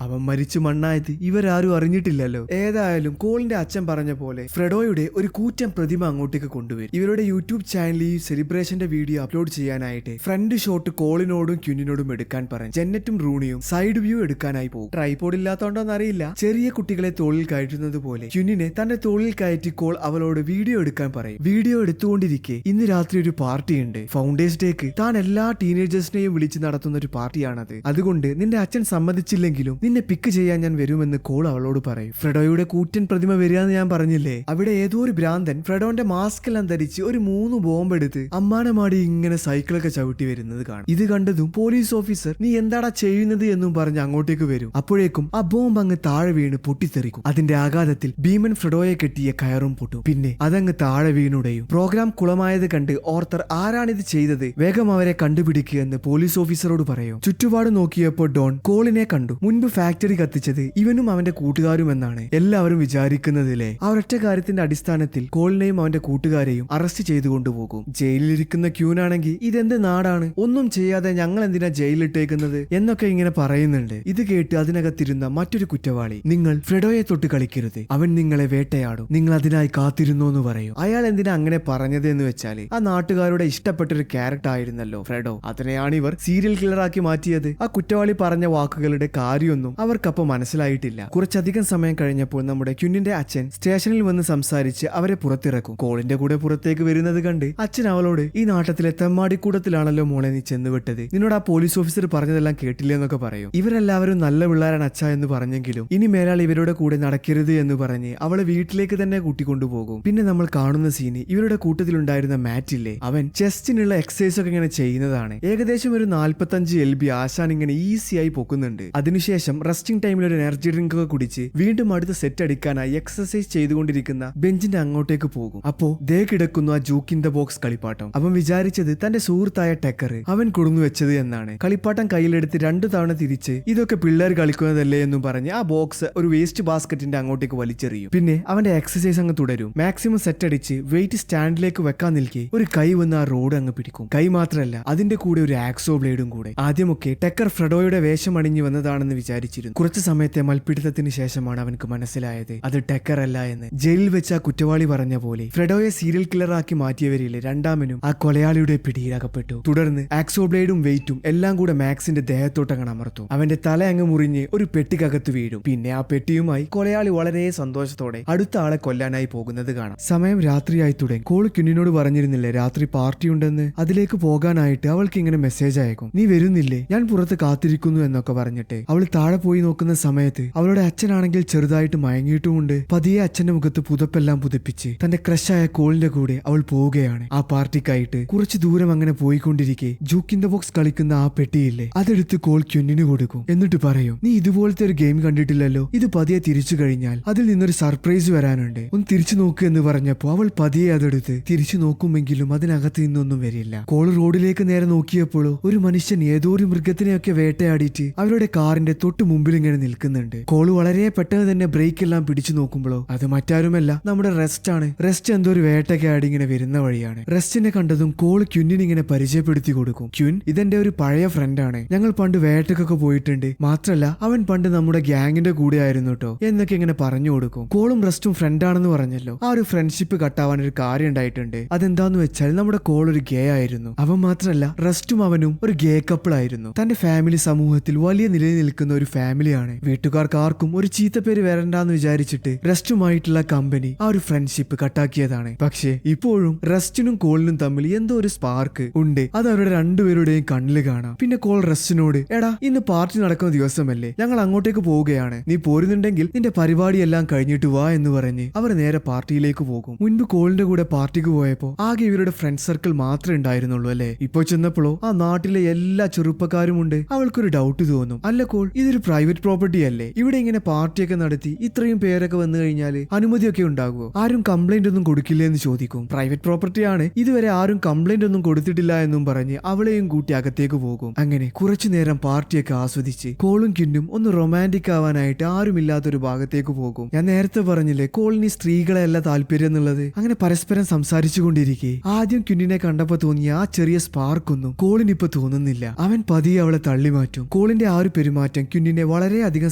അവൻ മരിച്ചു മണ്ണായത് ഇവരാരും അറിഞ്ഞിട്ടില്ലല്ലോ. ഏതായാലും കോളിന്റെ അച്ഛൻ പറഞ്ഞ പോലെ ഫ്രെഡോയുടെ ഒരു കൂറ്റൻ പ്രതിമ അങ്ങോട്ടേക്ക് കൊണ്ടുവരും. ഇവരുടെ യൂട്യൂബ് ചാനലിൽ ഈ സെലിബ്രേഷന്റെ വീഡിയോ അപ്ലോഡ് ചെയ്യാനായിട്ട് ഫ്രണ്ട് ഷോട്ട് കോളിനോടും ക്യുന്നിനോടും എടുക്കാൻ പറയും. ജെന്നറ്റും റൂണിയും സൈഡ് വ്യൂ എടുക്കാനായി പോകും. ട്രൈപോഡ് ഇല്ലാത്തോണ്ടോന്ന് അറിയില്ല, ചെറിയ കുട്ടികളെ തോളിൽ കയറ്റുന്നത് പോലെ ക്യുന്നിനെ തന്റെ തോളിൽ കയറ്റി കോൾ അവളോട് വീഡിയോ എടുക്കാൻ പറയും. വീഡിയോ എടുത്തുകൊണ്ടിരിക്കെ ഇന്ന് രാത്രി ഒരു പാർട്ടി ഉണ്ട്. ഫൗണ്ടേഴ്സ് ഡേക്ക് താൻ എല്ലാ ടീനേജേഴ്സിനെയും വിളിച്ച് നടത്തുന്ന ഒരു പാർട്ടിയാണത്. അതുകൊണ്ട് നിന്റെ അച്ഛൻ സമ്മതിച്ചില്ലെങ്കിലും നിന്നെ പിക്ക് ചെയ്യാൻ ഞാൻ വരുമെന്ന് കോൾ അവളോട് പറയും. ഫ്രെഡോയുടെ കൂറ്റൻ പ്രതിമ വരികയെന്ന് ഞാൻ പറഞ്ഞില്ലേ, അവിടെ ഏതോ ഒരു ഭ്രാന്തൻ ഫ്രെഡോന്റെ മാസ്ക് എല്ലാം ധരിച്ച് ഒരു 3 ബോംബ് എടുത്ത് അമ്മാനമാടി ഇങ്ങനെ സൈക്കിളൊക്കെ ചവിട്ടി വരുന്നത് കാണും. ഇത് കണ്ടതും പോലീസ് ഓഫീസർ നീ എന്താടാ ചെയ്യുന്നത് എന്നും പറഞ്ഞ് അങ്ങോട്ടേക്ക് വരും. അപ്പോഴേക്കും ആ ബോംബ് അങ്ങ് താഴെ വീണ് പൊട്ടിത്തെറിക്കും. അതിന്റെ ആഘാതത്തിൽ ഭീമൻ ഫ്രെഡോയെ കെട്ടിയ കയറും പൊട്ടും. പിന്നെ അതങ്ങ് താഴെ വീണുടയും. പ്രോഗ്രാം കുളമായത് കണ്ട് ഓർത്തർ ആരാണിത് ചെയ്തത്, വേഗം അവരെ കണ്ടുപിടിക്കുക എന്ന് പോലീസ് ഓഫീസറോട് പറയും. ചുറ്റുപാട് നോക്കിയപ്പോൾ ഡോൺ കോളിനെ കണ്ടു. മുൻപ് ഫാക്ടറി കത്തിച്ചത് ഇവനും അവന്റെ കൂട്ടുകാരും എന്നാണ് എല്ലാവരും വിചാരിക്കുന്നതിലെ. ആ ഒരൊറ്റ കാര്യത്തിന്റെ അടിസ്ഥാനത്തിൽ കോളിനെയും അവന്റെ കൂട്ടുകാരെയും അറസ്റ്റ് ചെയ്തു കൊണ്ടുപോകും. ജയിലിലിരിക്കുന്ന ക്യൂനാണെങ്കിൽ ഇതെന്ത് നാടാണ്, ഒന്നും ചെയ്യാതെ ഞങ്ങൾ എന്തിനാ ജയിലിട്ടേക്കുന്നത് എന്നൊക്കെ ഇങ്ങനെ പറയുന്നുണ്ട്. ഇത് കേട്ട് അതിനകത്തിരുന്ന മറ്റൊരു കുറ്റവാളി നിങ്ങൾ ഫ്രെഡോയെ തൊട്ട് കളിക്കരുത്, അവൻ നിങ്ങളെ വേട്ടയാടും, നിങ്ങൾ അതിനായി കാത്തിരുന്നു എന്ന് പറയും. അയാൾ എന്തിനാ അങ്ങനെ പറഞ്ഞത് എന്ന് വെച്ചാല് ആ നാട്ടുകാരുടെ ഇഷ്ടപ്പെട്ടൊരു ക്യാരക്ടർ ആയിരുന്നല്ലോ ഫ്രെഡോ, അതിനെയാണ് ഇവർ സീരിയൽ കില്ലറാക്കി മാറ്റിയത്. ആ കുറ്റവാളി പറഞ്ഞ വാക്കുകളുടെ കാര്യമൊന്നും അവർക്കപ്പോ മനസ്സിലായിട്ടില്ല. കുറച്ചധികം സമയം കഴിഞ്ഞപ്പോൾ നമ്മുടെ ക്യുന്നിന്റെ അച്ഛൻ സ്റ്റേഷനിൽ വന്ന് സംസാരിച്ച് അവരെ പുറത്തിറക്കും. കോളിന്റെ കൂടെ പുറത്തേക്ക് വരുന്നത് കണ്ട് അച്ഛൻ അവളോട് ഈ നാട്ടത്തിലെ തെമ്മാടിക്കൂടത്തിലാണല്ലോ മോളെ നീ ചെന്നുവിട്ടത്, നിന്നോട് ആ പോലീസ് ഓഫീസർ പറഞ്ഞതെല്ലാം കേട്ടില്ല എന്നൊക്കെ പറയും. ഇവരെല്ലാവരും നല്ല പിള്ളേരാണ് അച്ഛ എന്ന് പറഞ്ഞെങ്കിലും ഇനി മേലാൾ ഇവരുടെ കൂടെ നടക്കരുത് എന്ന് പറഞ്ഞ് അവളെ വീട്ടിലേക്ക് തന്നെ കൂട്ടിക്കൊണ്ടുപോകും. പിന്നെ നമ്മൾ കാണുന്ന സീന് ഇവരുടെ കൂട്ടത്തിലുണ്ടായിരുന്ന മാറ്റില്ലേ, അവൻ ചെസ്റ്റിനുള്ള എക്സസൈസ് ഒക്കെ ഇങ്ങനെ ചെയ്യുന്നതാണ്. ഏകദേശം ഒരു 45 LB ആശാൻ ഇങ്ങനെ ഈസിയായി പൊക്കുന്നുണ്ട്. അതിനുശേഷം റെസ്റ്റിംഗ് ടൈമിൽ ഒരു എനർജി ഡ്രിങ്ക് ഒക്കെ കുടിച്ച് വീണ്ടും അടുത്ത സെറ്റ് അടിക്കാനായി എക്സസൈസ് ചെയ്തുകൊണ്ടിരിക്കുന്ന ബെഞ്ചിന്റെ അങ്ങോട്ടേക്ക് പോകും. അപ്പോ ദേ കിടക്കുന്നു ആ ജൂക്ക് ഇൻ ദ ബോക്സ് കളിപ്പാട്ടം. അവൻ വിചാരിച്ചത് തന്റെ സുഹൃത്തായ ടെക്കർ അവൻ കൊടുന്നു വെച്ചത് എന്നാണ്. കളിപ്പാട്ടം കയ്യിലെടുത്ത് 2 തവണ തിരിച്ച് ഇതൊക്കെ പിള്ളേർ കളിക്കുന്നതല്ലേ എന്നും പറഞ്ഞ് ആ ബോക്സ് ഒരു വേസ്റ്റ് ബാസ്ക്കറ്റിന്റെ അങ്ങോട്ടേക്ക് വലിച്ചെറിയും. പിന്നെ അവന്റെ എക്സസൈസ് അങ്ങ് തുടരും. മാക്സിമം സെറ്റ് അടിച്ച് വെയിറ്റ് സ്റ്റാൻഡിലേക്ക് വെക്കാൻ നിൽക്കെ ഒരു കൈ വന്ന് ആ റോഡ് അങ്ങ് പിടിക്കും. കൈ മാത്രമല്ല അതിന്റെ കൂടെ ഒരു ആക്സോ ബ്ലേഡും കൂടെ. ആദ്യമൊക്കെ ടെക്കർ ഫ്രെഡോയുടെ വേഷം അണിഞ്ഞു വന്നതാണെന്ന് വിചാരിച്ചിരുന്നു. കുറച്ചു സമയത്തെ മൽപ്പിടുത്തത്തിന് ശേഷമാണ് അവനക്ക് മനസ്സിലായത് അത് ടെക്കർ അല്ല എന്ന്. ജയിലിൽ വെച്ച് ആ കുറ്റവാളി പറഞ്ഞ പോലെ ഫ്രെഡോയെ സീരിയൽ കില്ലറാക്കി മാറ്റിയവരിലെ രണ്ടാമനും ആ കൊലയാളിയുടെ പിടിയിലകപ്പെട്ടു. തുടർന്ന് ആക്സോ ബ്ലേഡും വെയിറ്റും എല്ലാം കൂടെ മാക്സിന്റെ ദേഹത്തോട്ടങ്ങ് അമർത്തും. അവന്റെ തല അങ്ങ് മുറിഞ്ഞ് ഒരു പെട്ടിക്കകത്ത് വീഴും. പിന്നെ ആ പെട്ടിയുമായി കൊലയാളി വളരെ സന്തോഷത്തോടെ അടുത്ത ആളെ കൊല്ലാനായി പോകുന്നത് കാണാം. സമയം രാത്രിയായി തുടങ്ങി. കോൾ ക്യുന്നിനോട് പറഞ്ഞിരുന്നില്ലേ രാത്രി പാർട്ടി ഉണ്ടെന്ന്, അതിലേക്ക് പോകാനായിട്ട് അവൾക്ക് ഇങ്ങനെ മെസ്സേജ് അയക്കും. നീ വരുന്നില്ലേ, ഞാൻ പുറത്ത് കാത്തിരിക്കുന്നു എന്നൊക്കെ പറഞ്ഞിട്ട് അവൾ താഴെ പോയി നോക്കുന്ന സമയത്ത് അവളുടെ അച്ഛനാണെങ്കിൽ ചെറുതായിട്ട് മയങ്ങിയിട്ടുമുണ്ട്. പതിയെ അച്ഛന്റെ മുഖത്ത് പുതപ്പെല്ലാം പുതപ്പിച്ച് തന്റെ ക്രഷായ കോളിന്റെ കൂടെ അവൾ പോവുകയാണ്. ആ പാർട്ടിക്കായിട്ട് കുറച്ചു ദൂരം അങ്ങനെ പോയിക്കൊണ്ടിരിക്കെ ജൂക്ക് ഇൻ ദ ബോക്സ് കളിക്കുന്ന ആ പെട്ടിയില്ലേ, അതെടുത്ത് കോൾ ക്യുന്നിന് കൊടുക്കും. എന്നിട്ട് പറയും നീ ഇതുപോലത്തെ ഒരു ഗെയിം കണ്ടിട്ടില്ലല്ലോ, ഇത് പതിയെ തിരിച്ചു കഴിഞ്ഞാൽ അതിൽ നിന്നൊരു സർപ്രൈസ് വരാനുണ്ട്, ഒന്ന് തിരിച്ചു നോക്ക് എന്ന് പറഞ്ഞപ്പോ അവൾ പതിയെ അതെടുത്ത് തിരിച്ചു നോക്കുമെങ്കിലും അതിനകത്ത് നിന്നൊന്നും വരില്ല. കോൾ റോഡിലേക്ക് നേരെ നോക്കിയപ്പോഴോ ഒരു മനുഷ്യൻ ഏതോ ഏതോ ഒരു മൃഗത്തിനെയൊക്കെ വേട്ടയാടിയിട്ട് അവരുടെ കാറിന്റെ തൊട്ട് മുമ്പിൽ ഇങ്ങനെ നിൽക്കുന്നുണ്ട്. കോള് വളരെ പെട്ടെന്ന് തന്നെ ബ്രേക്ക് എല്ലാം പിടിച്ചു നോക്കുമ്പോഴോ അത് മറ്റാരുമല്ല, നമ്മുടെ റെസ്റ്റ് ആണ്. റെസ്റ്റ് എന്തോ ഒരു വേട്ടയ്ക്ക് ആടി ഇങ്ങനെ വരുന്ന വഴിയാണ്. റെസ്റ്റിനെ കണ്ടതും കോള് ക്യുന്നിന് ഇങ്ങനെ പരിചയപ്പെടുത്തി കൊടുക്കും. ക്യുൻ, ഇതെന്റെ ഒരു പഴയ ഫ്രണ്ടാണ്. ഞങ്ങൾ പണ്ട് വേട്ടക്കൊക്കെ പോയിട്ടുണ്ട്. മാത്രല്ല അവൻ പണ്ട് നമ്മുടെ ഗ്യാങ്ങിന്റെ കൂടെ ആയിരുന്നു കേട്ടോ എന്നൊക്കെ ഇങ്ങനെ പറഞ്ഞു കൊടുക്കും. കോളും റെസ്റ്റും ഫ്രണ്ടാണെന്ന് പറഞ്ഞല്ലോ. ആ ഒരു ഫ്രണ്ട്ഷിപ്പ് കട്ടാവാൻ ഒരു കാര്യം ഉണ്ടായിട്ടുണ്ട്. അതെന്താന്ന് വെച്ചാൽ നമ്മുടെ കോൾ ഒരു ഗേ ആയിരുന്നു. അവൻ മാത്രല്ല റെസ്റ്റും അവനും ഒരു ഗേ കപ്പിൾ ആയിരുന്നു. തന്റെ ഫാമിലി സമൂഹത്തിൽ വലിയ നിലയിൽ നിൽക്കുന്ന ഒരു ഫാമിലിയാണ്. വീട്ടുകാർക്ക് ആർക്കും ഒരു ചീത്തപ്പേര് വരണ്ടെന്ന് വിചാരിച്ചിട്ട് റെസ്റ്റുമായിട്ടുള്ള കമ്പനി ആ ഒരു ഫ്രണ്ട്ഷിപ്പ് കട്ടാക്കിയതാണ്. പക്ഷേ ഇപ്പോഴും റെസ്റ്റിനും കോളിനും തമ്മിൽ എന്തോ ഒരു സ്പാർക്ക് ഉണ്ട്. അത് അവരുടെ രണ്ടുപേരുടെയും കണ്ണിൽ കാണാം. പിന്നെ കോൾ റെസ്റ്റിനോട്, എടാ ഇന്ന് പാർട്ടി നടക്കുന്ന ദിവസമല്ലേ, ഞങ്ങൾ അങ്ങോട്ടേക്ക് പോവുകയാണ്, നീ പോരുന്നുണ്ടെങ്കിൽ നിന്റെ പരിപാടിയെല്ലാം കഴിഞ്ഞിട്ട് വാ എന്ന് പറഞ്ഞ് അവർ നേരെ പാർട്ടിയിലേക്ക് പോകും. മുൻപ് കോളിന്റെ കൂടെ പാർട്ടിക്ക് പോയപ്പോ ആകെ ഇവരുടെ ഫ്രണ്ട് സർക്കിൾ മാത്രമേ ഉണ്ടായിരുന്നുള്ളൂ അല്ലേ. ഇപ്പൊ ചെന്നപ്പോഴോ ആ നാട്ടിലെ എല്ലാ ചെറുപ്പക്കാരും ഉണ്ട്. അവൾക്കൊരു ഡൗട്ട് തോന്നും, അല്ല കോൾ ഇതൊരു പ്രൈവറ്റ് പ്രോപ്പർട്ടി അല്ലേ, ഇവിടെ ഇങ്ങനെ പാർട്ടിയൊക്കെ നടത്തി ഇത്രയും പേരൊക്കെ വന്നു കഴിഞ്ഞാൽ അനുമതിയൊക്കെ ഉണ്ടാകുമോ, ആരും കംപ്ലൈന്റ് ഒന്നും കൊടുക്കില്ല എന്ന് ചോദിക്കും. പ്രൈവറ്റ് പ്രോപ്പർട്ടി ആണ്, ഇതുവരെ ആരും കംപ്ലൈന്റ് ഒന്നും കൊടുത്തിട്ടില്ല എന്നും പറഞ്ഞ് അവളെയും കൂട്ടി അകത്തേക്ക് പോകും. അങ്ങനെ കുറച്ചു നേരം പാർട്ടിയൊക്കെ ആസ്വദിച്ച് കോളും ക്യുന്നും ഒന്ന് റൊമാൻറ്റിക് ആവാനായിട്ട് ആരുമില്ലാത്തൊരു ഭാഗത്തേക്ക് പോകും. ഞാൻ നേരത്തെ പറഞ്ഞില്ലേ കോളിന് സ്ത്രീകളെയല്ല താല്പര്യം എന്നുള്ളത്. അങ്ങനെ പരസ്പരം സംസാരിച്ചു കൊണ്ടിരിക്കെ ആദ്യം ക്യുന്നിനെ കണ്ടപ്പോ തോന്നിയ ആ ചെറിയ സ്പാർക്കൊന്നും കോളിനിപ്പോ തോന്നുന്നില്ല. അവൻ പതിയെ അവളെ തള്ളി മാറ്റും. കോളിന്റെ ആ ഒരു പെരുമാറ്റം ക്യുന്നിനെ വളരെയധികം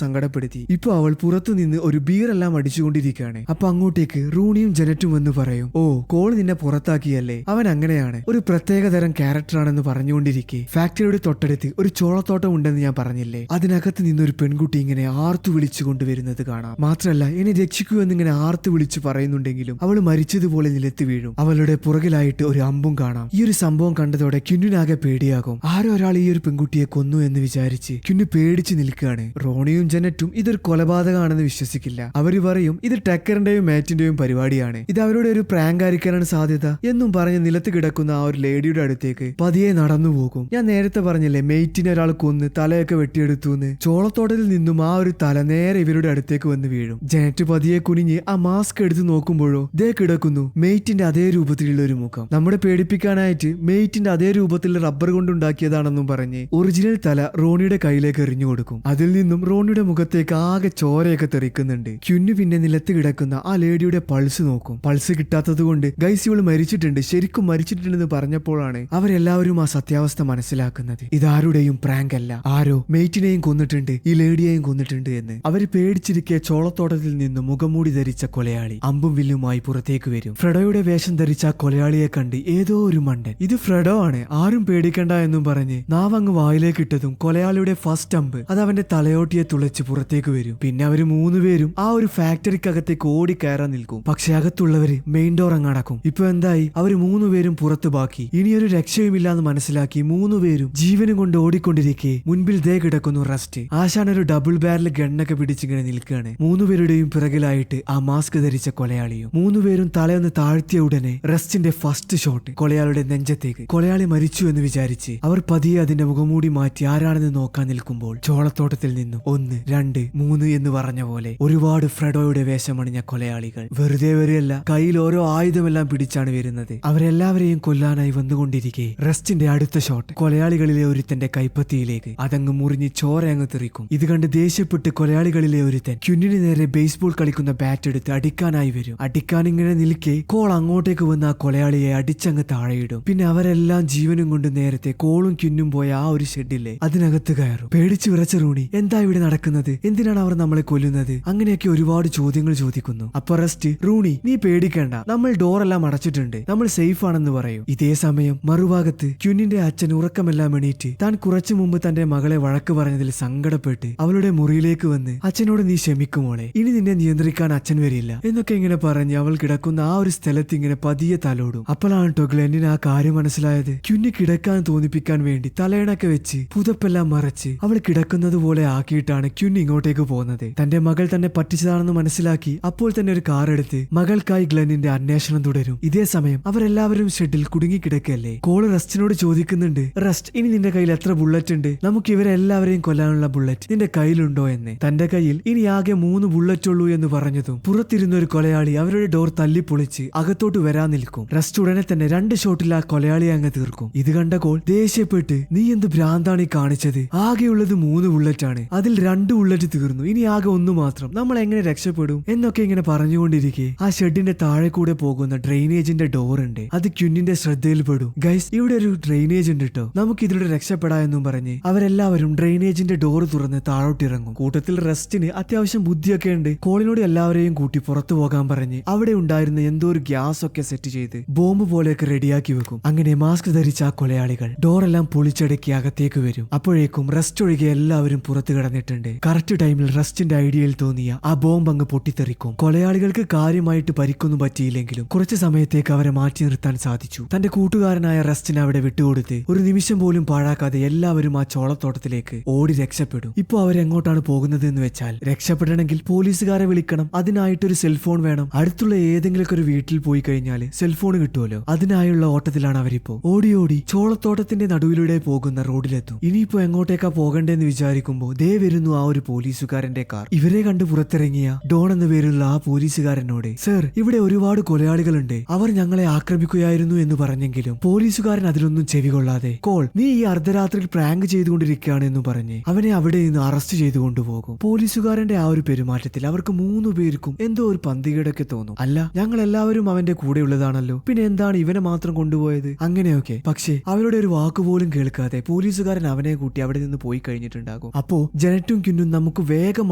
സങ്കടപ്പെടുത്തി. ഇപ്പൊ അവൾ പുറത്തു നിന്ന് ഒരു ബീറെല്ലാം അടിച്ചുകൊണ്ടിരിക്കുകയാണ്. അപ്പൊ അങ്ങോട്ടേക്ക് റൂണിയും ജനറ്റും എന്ന് പറയും, ഓ കോൾ നിന്നെ പുറത്താക്കിയല്ലേ, അവൻ അങ്ങനെയാണ്, ഒരു പ്രത്യേക തരം ക്യാരക്ടറാണെന്ന് പറഞ്ഞുകൊണ്ടിരിക്കെ ഫാക്ടറിയുടെ തൊട്ടടുത്ത് ഒരു ചോളത്തോട്ടം ഉണ്ടെന്ന് ഞാൻ പറഞ്ഞില്ലേ, അതിനകത്ത് നിന്നൊരു പെൺകുട്ടി ഇങ്ങനെ ആർത്തു വിളിച്ചു കൊണ്ടുവരുന്നത് കാണാം. മാത്രല്ല എന്നെ രക്ഷിക്കൂ എന്നിങ്ങനെ ആർത്തു വിളിച്ചു പറയുന്നുണ്ടെങ്കിലും അവൾ മരിച്ചതുപോലെ നിലത്ത് വീഴും. അവളുടെ പുറകിലായിട്ട് ഒരു അമ്പും കാണാം. ഈ ഒരു സംഭവം കണ്ടതോടെ ക്യുന്നിനാകെ പേടിയാകും. ആരോ ഒരാൾ ഈ ഒരു പെൺകുട്ടിയെ കൊന്നു എന്ന് വിചാരിച്ച് ക്യുന്ന് പേടിച്ച് നിൽക്കുകയാണ്. റോണിയും ജനറ്റും ഇതൊരു കൊലപാതകമാണെന്ന് വിശ്വസിക്കില്ല. അവര് പറയും ഇത് ടെക്കറിന്റെയും മാറ്റിന്റെയും പരിപാടിയാണ്, ഇത് അവരുടെ ഒരു പ്രാങ്ക് ആയിരിക്കാനാണ് സാധ്യത എന്നും പറഞ്ഞ് നിലത്ത് കിടക്കുന്ന ആ ഒരു ലേഡിയുടെ അടുത്തേക്ക് പതിയെ നടന്നു പോകും. ഞാൻ നേരത്തെ പറഞ്ഞില്ലേ മെയ്റ്റിനെ ഒരാൾ കൊന്ന് തലയൊക്കെ വെട്ടിയെടുത്തു എന്ന്. ചോളത്തോട്ടത്തിൽ നിന്നും ആ ഒരു തല നേരെ ഇവരുടെ അടുത്തേക്ക് വന്ന് വീഴും. ജനറ്റ് പതിയെ കുനിഞ്ഞ് ആ മാസ്ക് എടുത്ത് നോക്കുമ്പോഴോ ദേ കിടക്കുന്നു മെയ്റ്റിന്റെ അതേ രൂപത്തിലുള്ള ഒരു മുഖം. നമ്മുടെ പേടിപ്പിക്കാനായിട്ട് മെയ്റ്റിന്റെ അതേ രൂപത്തിൽ റബ്ബർ കൊണ്ടുണ്ടാക്കിയതാണെന്നും പറഞ്ഞ് ഒറിജിനൽ തല റോണിയുടെ കയ്യിലേക്ക് എറിഞ്ഞു കൊടുക്കും. അതിൽ നിന്നും റോണിയുടെ മുഖത്തേക്ക് ആകെ ചോരയൊക്കെ തെറിക്കുന്നുണ്ട്. ക്യുന്ന് പിന്നെ നിലത്ത് കിടക്കുന്ന ആ ലേഡിയുടെ പൾസ് നോക്കും. പൾസ് കിട്ടാത്തത് കൊണ്ട് ഗൈസ് ഇവള് മരിച്ചിട്ടുണ്ട്, ശരിക്കും മരിച്ചിട്ടുണ്ടെന്ന് പറഞ്ഞപ്പോഴാണ് അവരെല്ലാവരും ആ സത്യാവസ്ഥ മനസ്സിലാക്കുന്നത്. ഇതാരുടെയും പ്രാങ്ക് അല്ല, ആരോ മെയ്റ്റിനെയും കൊന്നിട്ടുണ്ട്, ഈ ലേഡിയെയും കൊന്നിട്ടുണ്ട് എന്ന്. അവര് പേടിച്ചിരിക്കെ ചോളത്തോട്ടത്തിൽ നിന്ന് മുഖംമൂടി ധരിച്ച കൊലയാളി അമ്പും വില്ലുമായി പുറത്തേക്ക് വരും. ഫ്രെഡോയുടെ വേഷം ധരിച്ച ആ കൊലയാളിയെ കണ്ട് ഏതോ ഒരു മണ്ടൻ ഇത് ഫ്രെഡോ ആണ്, ആരും പേടിക്കണ്ട എന്നും പറഞ്ഞ് നാവങ്ങ് വായിലേക്ക് ഇട്ടതും കൊലയാളിയുടെ ഫസ്റ്റ് അമ്പ് അത് അവന്റെ തലയോട്ടിയെ തുളച്ച് പുറത്തേക്ക് വരും. പിന്നെ അവര് മൂന്നുപേരും ആ ഒരു ഫാക്ടറിക്കകത്തേക്ക് ഓടി കയറാൻ നിൽക്കും. പക്ഷെ അകത്തുള്ളവര് മെയിൻ ഡോർ അങ്ങ് അടക്കും. ഇപ്പൊ എന്തായി, അവര് മൂന്നുപേരും പുറത്തു ബാക്കി. ഇനിയൊരു രക്ഷയുമില്ലാന്ന് മനസ്സിലാക്കി മൂന്നുപേരും ജീവനും കൊണ്ട് ഓടിക്കൊണ്ടിരിക്കെ മുൻപിൽ ദേ കിടക്കുന്നു റസ്റ്റ്. ആശാൻ ഒരു ഡബിൾ ബാരൽ ഗണ്ണൊക്കെ പിടിച്ചിങ്ങനെ നിൽക്കുകയാണ്. മൂന്നുപേരുടെയും പിറകിലായിട്ട് ആ മാസ്ക് ധരിച്ച കൊലയാളിയും. മൂന്നുപേരും തലയൊന്ന് താഴ്ത്തിയ ഉടനെ റസ്റ്റിന്റെ ഫസ്റ്റ് ഷോട്ട് കൊലയാളിയുടെ നെഞ്ചത്തേക്ക്. കൊലയാളി മരിച്ചു എന്ന് വിചാരിച്ച് അവർ പതിയെ അതിന്റെ മുഖംമൂടി മാറ്റി ആരാണെന്ന് നോക്കാൻ നിൽക്കുമ്പോൾ ചോളത്തോട്ടത്തിൽ നിന്നും 1, 2, 3 എന്ന് പറഞ്ഞ പോലെ ഒരുപാട് ഫ്രെഡോയുടെ വേഷമണിഞ്ഞ കൊലയാളികൾ വെറുതെ വരെയല്ല, കയ്യിൽ ഓരോ ആയുധമെല്ലാം പിടിച്ചാണ് വരുന്നത്. അവരെല്ലാവരെയും കൊല്ലാനായി വന്നുകൊണ്ടിരിക്കെ റസ്റ്റിന്റെ അടുത്ത ഷോട്ട് കൊലയാളികളിലെ ഒരുത്തന്റെ കൈപ്പത്തിയിലേക്ക്. അതങ്ങ് മുറിഞ്ഞ് ചോര അങ്ങ് തെറിക്കും. ഇത് കണ്ട് ദേഷ്യപ്പെട്ട് കൊലയാളികളിലെ ഒരുത്തൻ ക്യുന്നിന് നേരെ ബേസ്ബോൾ കളിക്കുന്ന ബാറ്റ് എടുത്ത് അടിക്കാനായി വരും. അടിക്കാനിങ്ങനെ നിൽക്കെ കോൾ അങ്ങോട്ടേക്ക് വന്ന് ആ കൊലയാളിയെ അടിച്ചങ്ങ് താഴെയിടും. പിന്നെ അവരെല്ലാം ജീവനും കൊണ്ട് നേരത്തെ കോളും ക്യുന്നും പോയ ആ ഒരു ഷെഡില്ലേ അതിനകത്ത് കയറും. പേടിച്ചു വിറച്ച റൂണി, എന്താ ഇവിടെ നടക്കുന്നത്, എന്തിനാണ് അവർ നമ്മളെ കൊല്ലുന്നത്, അങ്ങനെയൊക്കെ ഒരുപാട് ചോദ്യങ്ങൾ ചോദിക്കുന്നു. അപ്പൊ റസ്റ്റ്, റൂണി നീ പേടിക്കണ്ട, നമ്മൾ ഡോറെല്ലാം അടച്ചിട്ടുണ്ട്, നമ്മൾ സേഫ് ആണെന്ന് പറയും. ഇതേ സമയം മറുഭാഗത്ത് ക്യുന്നിന്റെ അച്ഛൻ ഉറക്കമെല്ലാം എണീറ്റ് താൻ കുറച്ചു മുമ്പ് തന്റെ മകളെ വഴക്ക് പറഞ്ഞതിൽ സങ്കടപ്പെട്ട് അവളുടെ മുറിയിലേക്ക് വന്ന് അച്ഛനോട് നീ ക്ഷമിക്കുമോളെ, ഇനി നിന്നെ നിയന്ത്രിക്കാൻ അച്ഛൻ വരില്ല എന്നൊക്കെ ഇങ്ങനെ പറഞ്ഞ് അവൾ കിടക്കുന്ന ആ ഒരു സ്ഥലത്ത് ഇങ്ങനെ പതിയെ തലോടും. അപ്പോഴാണ് ട്ടോ ഗ്ലെന്നിന് ആ കാര്യം മനസ്സിലായത്. ക്യുന്നി കിടക്കാൻ തോന്നിപ്പിക്കാൻ വേണ്ടി തലയണൊക്കെ വെച്ച് പുതപ്പെല്ലാം മറച്ച് അവൾ കിടക്കുന്നത് പോലെ ആക്കിയിട്ടാണ് ക്യുന്നി ഇങ്ങോട്ടേക്ക് പോകുന്നത്. തന്റെ മകൾ തന്നെ പറ്റിച്ചതാണെന്ന് മനസ്സിലാക്കി അപ്പോൾ തന്നെ ഒരു കാർ എടുത്ത് മകൾക്കായി ഗ്ലെന്നിന്റെ അന്വേഷണം തുടരും. ഇതേ സമയം അവരെല്ലാവരും ഷെഡിൽ കുടുങ്ങിക്കിടക്കല്ലേ. കോള് റസ്റ്റിനോട് ചോദിക്കുന്നുണ്ട്, റസ്റ്റ് ഇനി നിന്റെ കയ്യിൽ എത്ര ബുള്ളറ്റ് ഉണ്ട്, നമുക്ക് ഇവരെല്ലാവരെയും കൊല്ലാനുള്ള ബുള്ളറ്റ് നിന്റെ കയ്യിലുണ്ടോ എന്ന്. തന്റെ കയ്യിൽ ഇനി ആകെ 3 ബുള്ളറ്റ് ഉള്ളൂ എന്ന് പറഞ്ഞതും പുറത്തിരുന്ന ഒരു കൊലയാളി അവരുടെ ഡോർ തല്ലിപ്പൊളിച്ച് അകത്തോട്ട് വരാൻ നിൽക്കും. റസ്റ്റ് ഉടനെ തന്നെ 2 ഷോട്ടിൽ ആ കൊലയാളിയെ അങ്ങ് തീർക്കും. ഇത് കണ്ട കോൾ ദേഷ്യപ്പെട്ട് നീ നീ എന്ത് ഭ്രാന്താണ് ഈ കാണിച്ചത്? ആകെയുള്ളത് 3 ബുള്ളറ്റാണ്, അതിൽ 2 ബുള്ളറ്റ് തീർന്നു, ഇനി ആകെ 1 മാത്രം, നമ്മൾ എങ്ങനെ രക്ഷപ്പെടും എന്നൊക്കെ ഇങ്ങനെ പറഞ്ഞുകൊണ്ടിരിക്കെ ആ ഷെഡിന്റെ താഴെ കൂടെ പോകുന്ന ഡ്രെയിനേജിന്റെ ഡോർ ഉണ്ട്. അത് ക്യുന്നിന്റെ ശ്രദ്ധയിൽപ്പെടും. ഗൈസ്, ഇവിടെ ഒരു ഡ്രെയിനേജ് ഉണ്ട് കേട്ടോ, നമുക്ക് ഇതിലൂടെ രക്ഷപ്പെടാ എന്നും പറഞ്ഞ് അവരെല്ലാവരും ഡ്രെയിനേജിന്റെ ഡോർ തുറന്ന് താഴോട്ടിറങ്ങും. കൂട്ടത്തിൽ റസ്റ്റിന് അത്യാവശ്യം ബുദ്ധിയൊക്കെ ഉണ്ട്. കോളിനോട് എല്ലാവരെയും കൂട്ടി പുറത്തു പോകാൻ പറഞ്ഞ് അവിടെ ഉണ്ടായിരുന്ന എന്തോ ഒരു ഗ്യാസ് ഒക്കെ സെറ്റ് ചെയ്ത് ബോംബ് പോലെയൊക്കെ റെഡിയാക്കി വെക്കും. അങ്ങനെ മാസ്ക് ധരിച്ച ആ കൊലയാളികൾ ഡോറെല്ലാം പൊളിച്ചടക്കി അകത്തേക്ക് വരും. അപ്പോഴേക്കും റസ്റ്റ് ഒഴികെ എല്ലാവരും പുറത്തു കിടന്നിട്ടുണ്ട്. കറക്റ്റ് ടൈമിൽ റസ്റ്റിന്റെ ഐഡിയയിൽ തോന്നിയ ആ ബോംബ് അങ്ങ് പൊട്ടിത്തെറിക്കും. കൊലയാളികൾക്ക് കാര്യമായിട്ട് പരിക്കൊന്നും പറ്റിയില്ലെങ്കിലും കുറച്ചു സമയത്തേക്ക് അവരെ മാറ്റി നിർത്താൻ സാധിച്ചു. തന്റെ കൂട്ടുകാരനായ റസ്റ്റിനെ അവിടെ വിട്ടുകൊടുത്ത് ഒരു നിമിഷം പോലും പാഴാക്കാതെ എല്ലാവരും ആ ചോളത്തോട്ടത്തിലേക്ക് ഓടി രക്ഷപ്പെടും. ഇപ്പൊ അവരെങ്ങോട്ടാണ് പോകുന്നത് എന്ന് വെച്ചാൽ, രക്ഷപ്പെടണമെങ്കിൽ പോലീസുകാരെ വിളിക്കണം, അതിനായിട്ടൊരു സെൽഫോൺ വേണം. അടുത്തുള്ള ഏതെങ്കിലും ഒരു വീട്ടിൽ പോയി കഴിഞ്ഞാൽ സെൽഫോൺ കിട്ടുമല്ലോ, അതിനായുള്ള ഓട്ടത്തിലാണ് അവരിപ്പോ. ഓടി ഓടി ചോളത്തോട്ടത്തിന്റെ നടുവിലൂടെ പോകുന്ന റോഡിലെത്തും. ഇനിയിപ്പോ എങ്ങോട്ടേക്കാ പോകണ്ടേന്ന് വിചാരിക്കുമ്പോ ദേ വരുന്നു ആ ഒരു പോലീസുകാരന്റെ കാർ. ഇവരെ കണ്ട് പുറത്തിറങ്ങിയ ഡോൺ എന്ന പേരുള്ള ആ പോലീസുകാരനോട്, സർ, ഇവിടെ ഒരുപാട് കൊലയാളികളുണ്ട്, അവർ ഞങ്ങളെ ആക്രമിക്കുകയായിരുന്നു എന്ന് പറഞ്ഞെങ്കിലും പോലീസുകാരൻ അതിലൊന്നും ചെവി കൊള്ളാതെ, കോൾ, നീ ഈ അർദ്ധരാത്രിയിൽ പ്രാങ്ക് ചെയ്തുകൊണ്ടിരിക്കുകയാണ് എന്ന് പറഞ്ഞ് അവനെ അവിടെ നിന്ന് അറസ്റ്റ് ചെയ്തു കൊണ്ടുപോകും. പോലീസുകാരന്റെ ആ ഒരു പെരുമാറ്റത്തിൽ അവർക്ക് 3 പേർക്കും എന്തോ ഒരു പന്തികേടൊക്കെ തോന്നും. അല്ല, ഞങ്ങൾ എല്ലാവരും അവന്റെ കൂടെ ഉള്ളതാണല്ലോ, പിന്നെ എന്താണ് ഇവനെ മാത്രം കൊണ്ടുപോയത്, അങ്ങനെയൊക്കെ. പക്ഷേ അവരുടെ ഒരു വാക്കുപോലും കേൾക്കാതെ പോലീസുകാരൻ അവനെ കൂട്ടി അവിടെ നിന്ന് പോയി കഴിഞ്ഞിട്ടുണ്ടാകും. അപ്പോ ജനറ്റും ക്യുന്നും നമുക്ക് വേഗം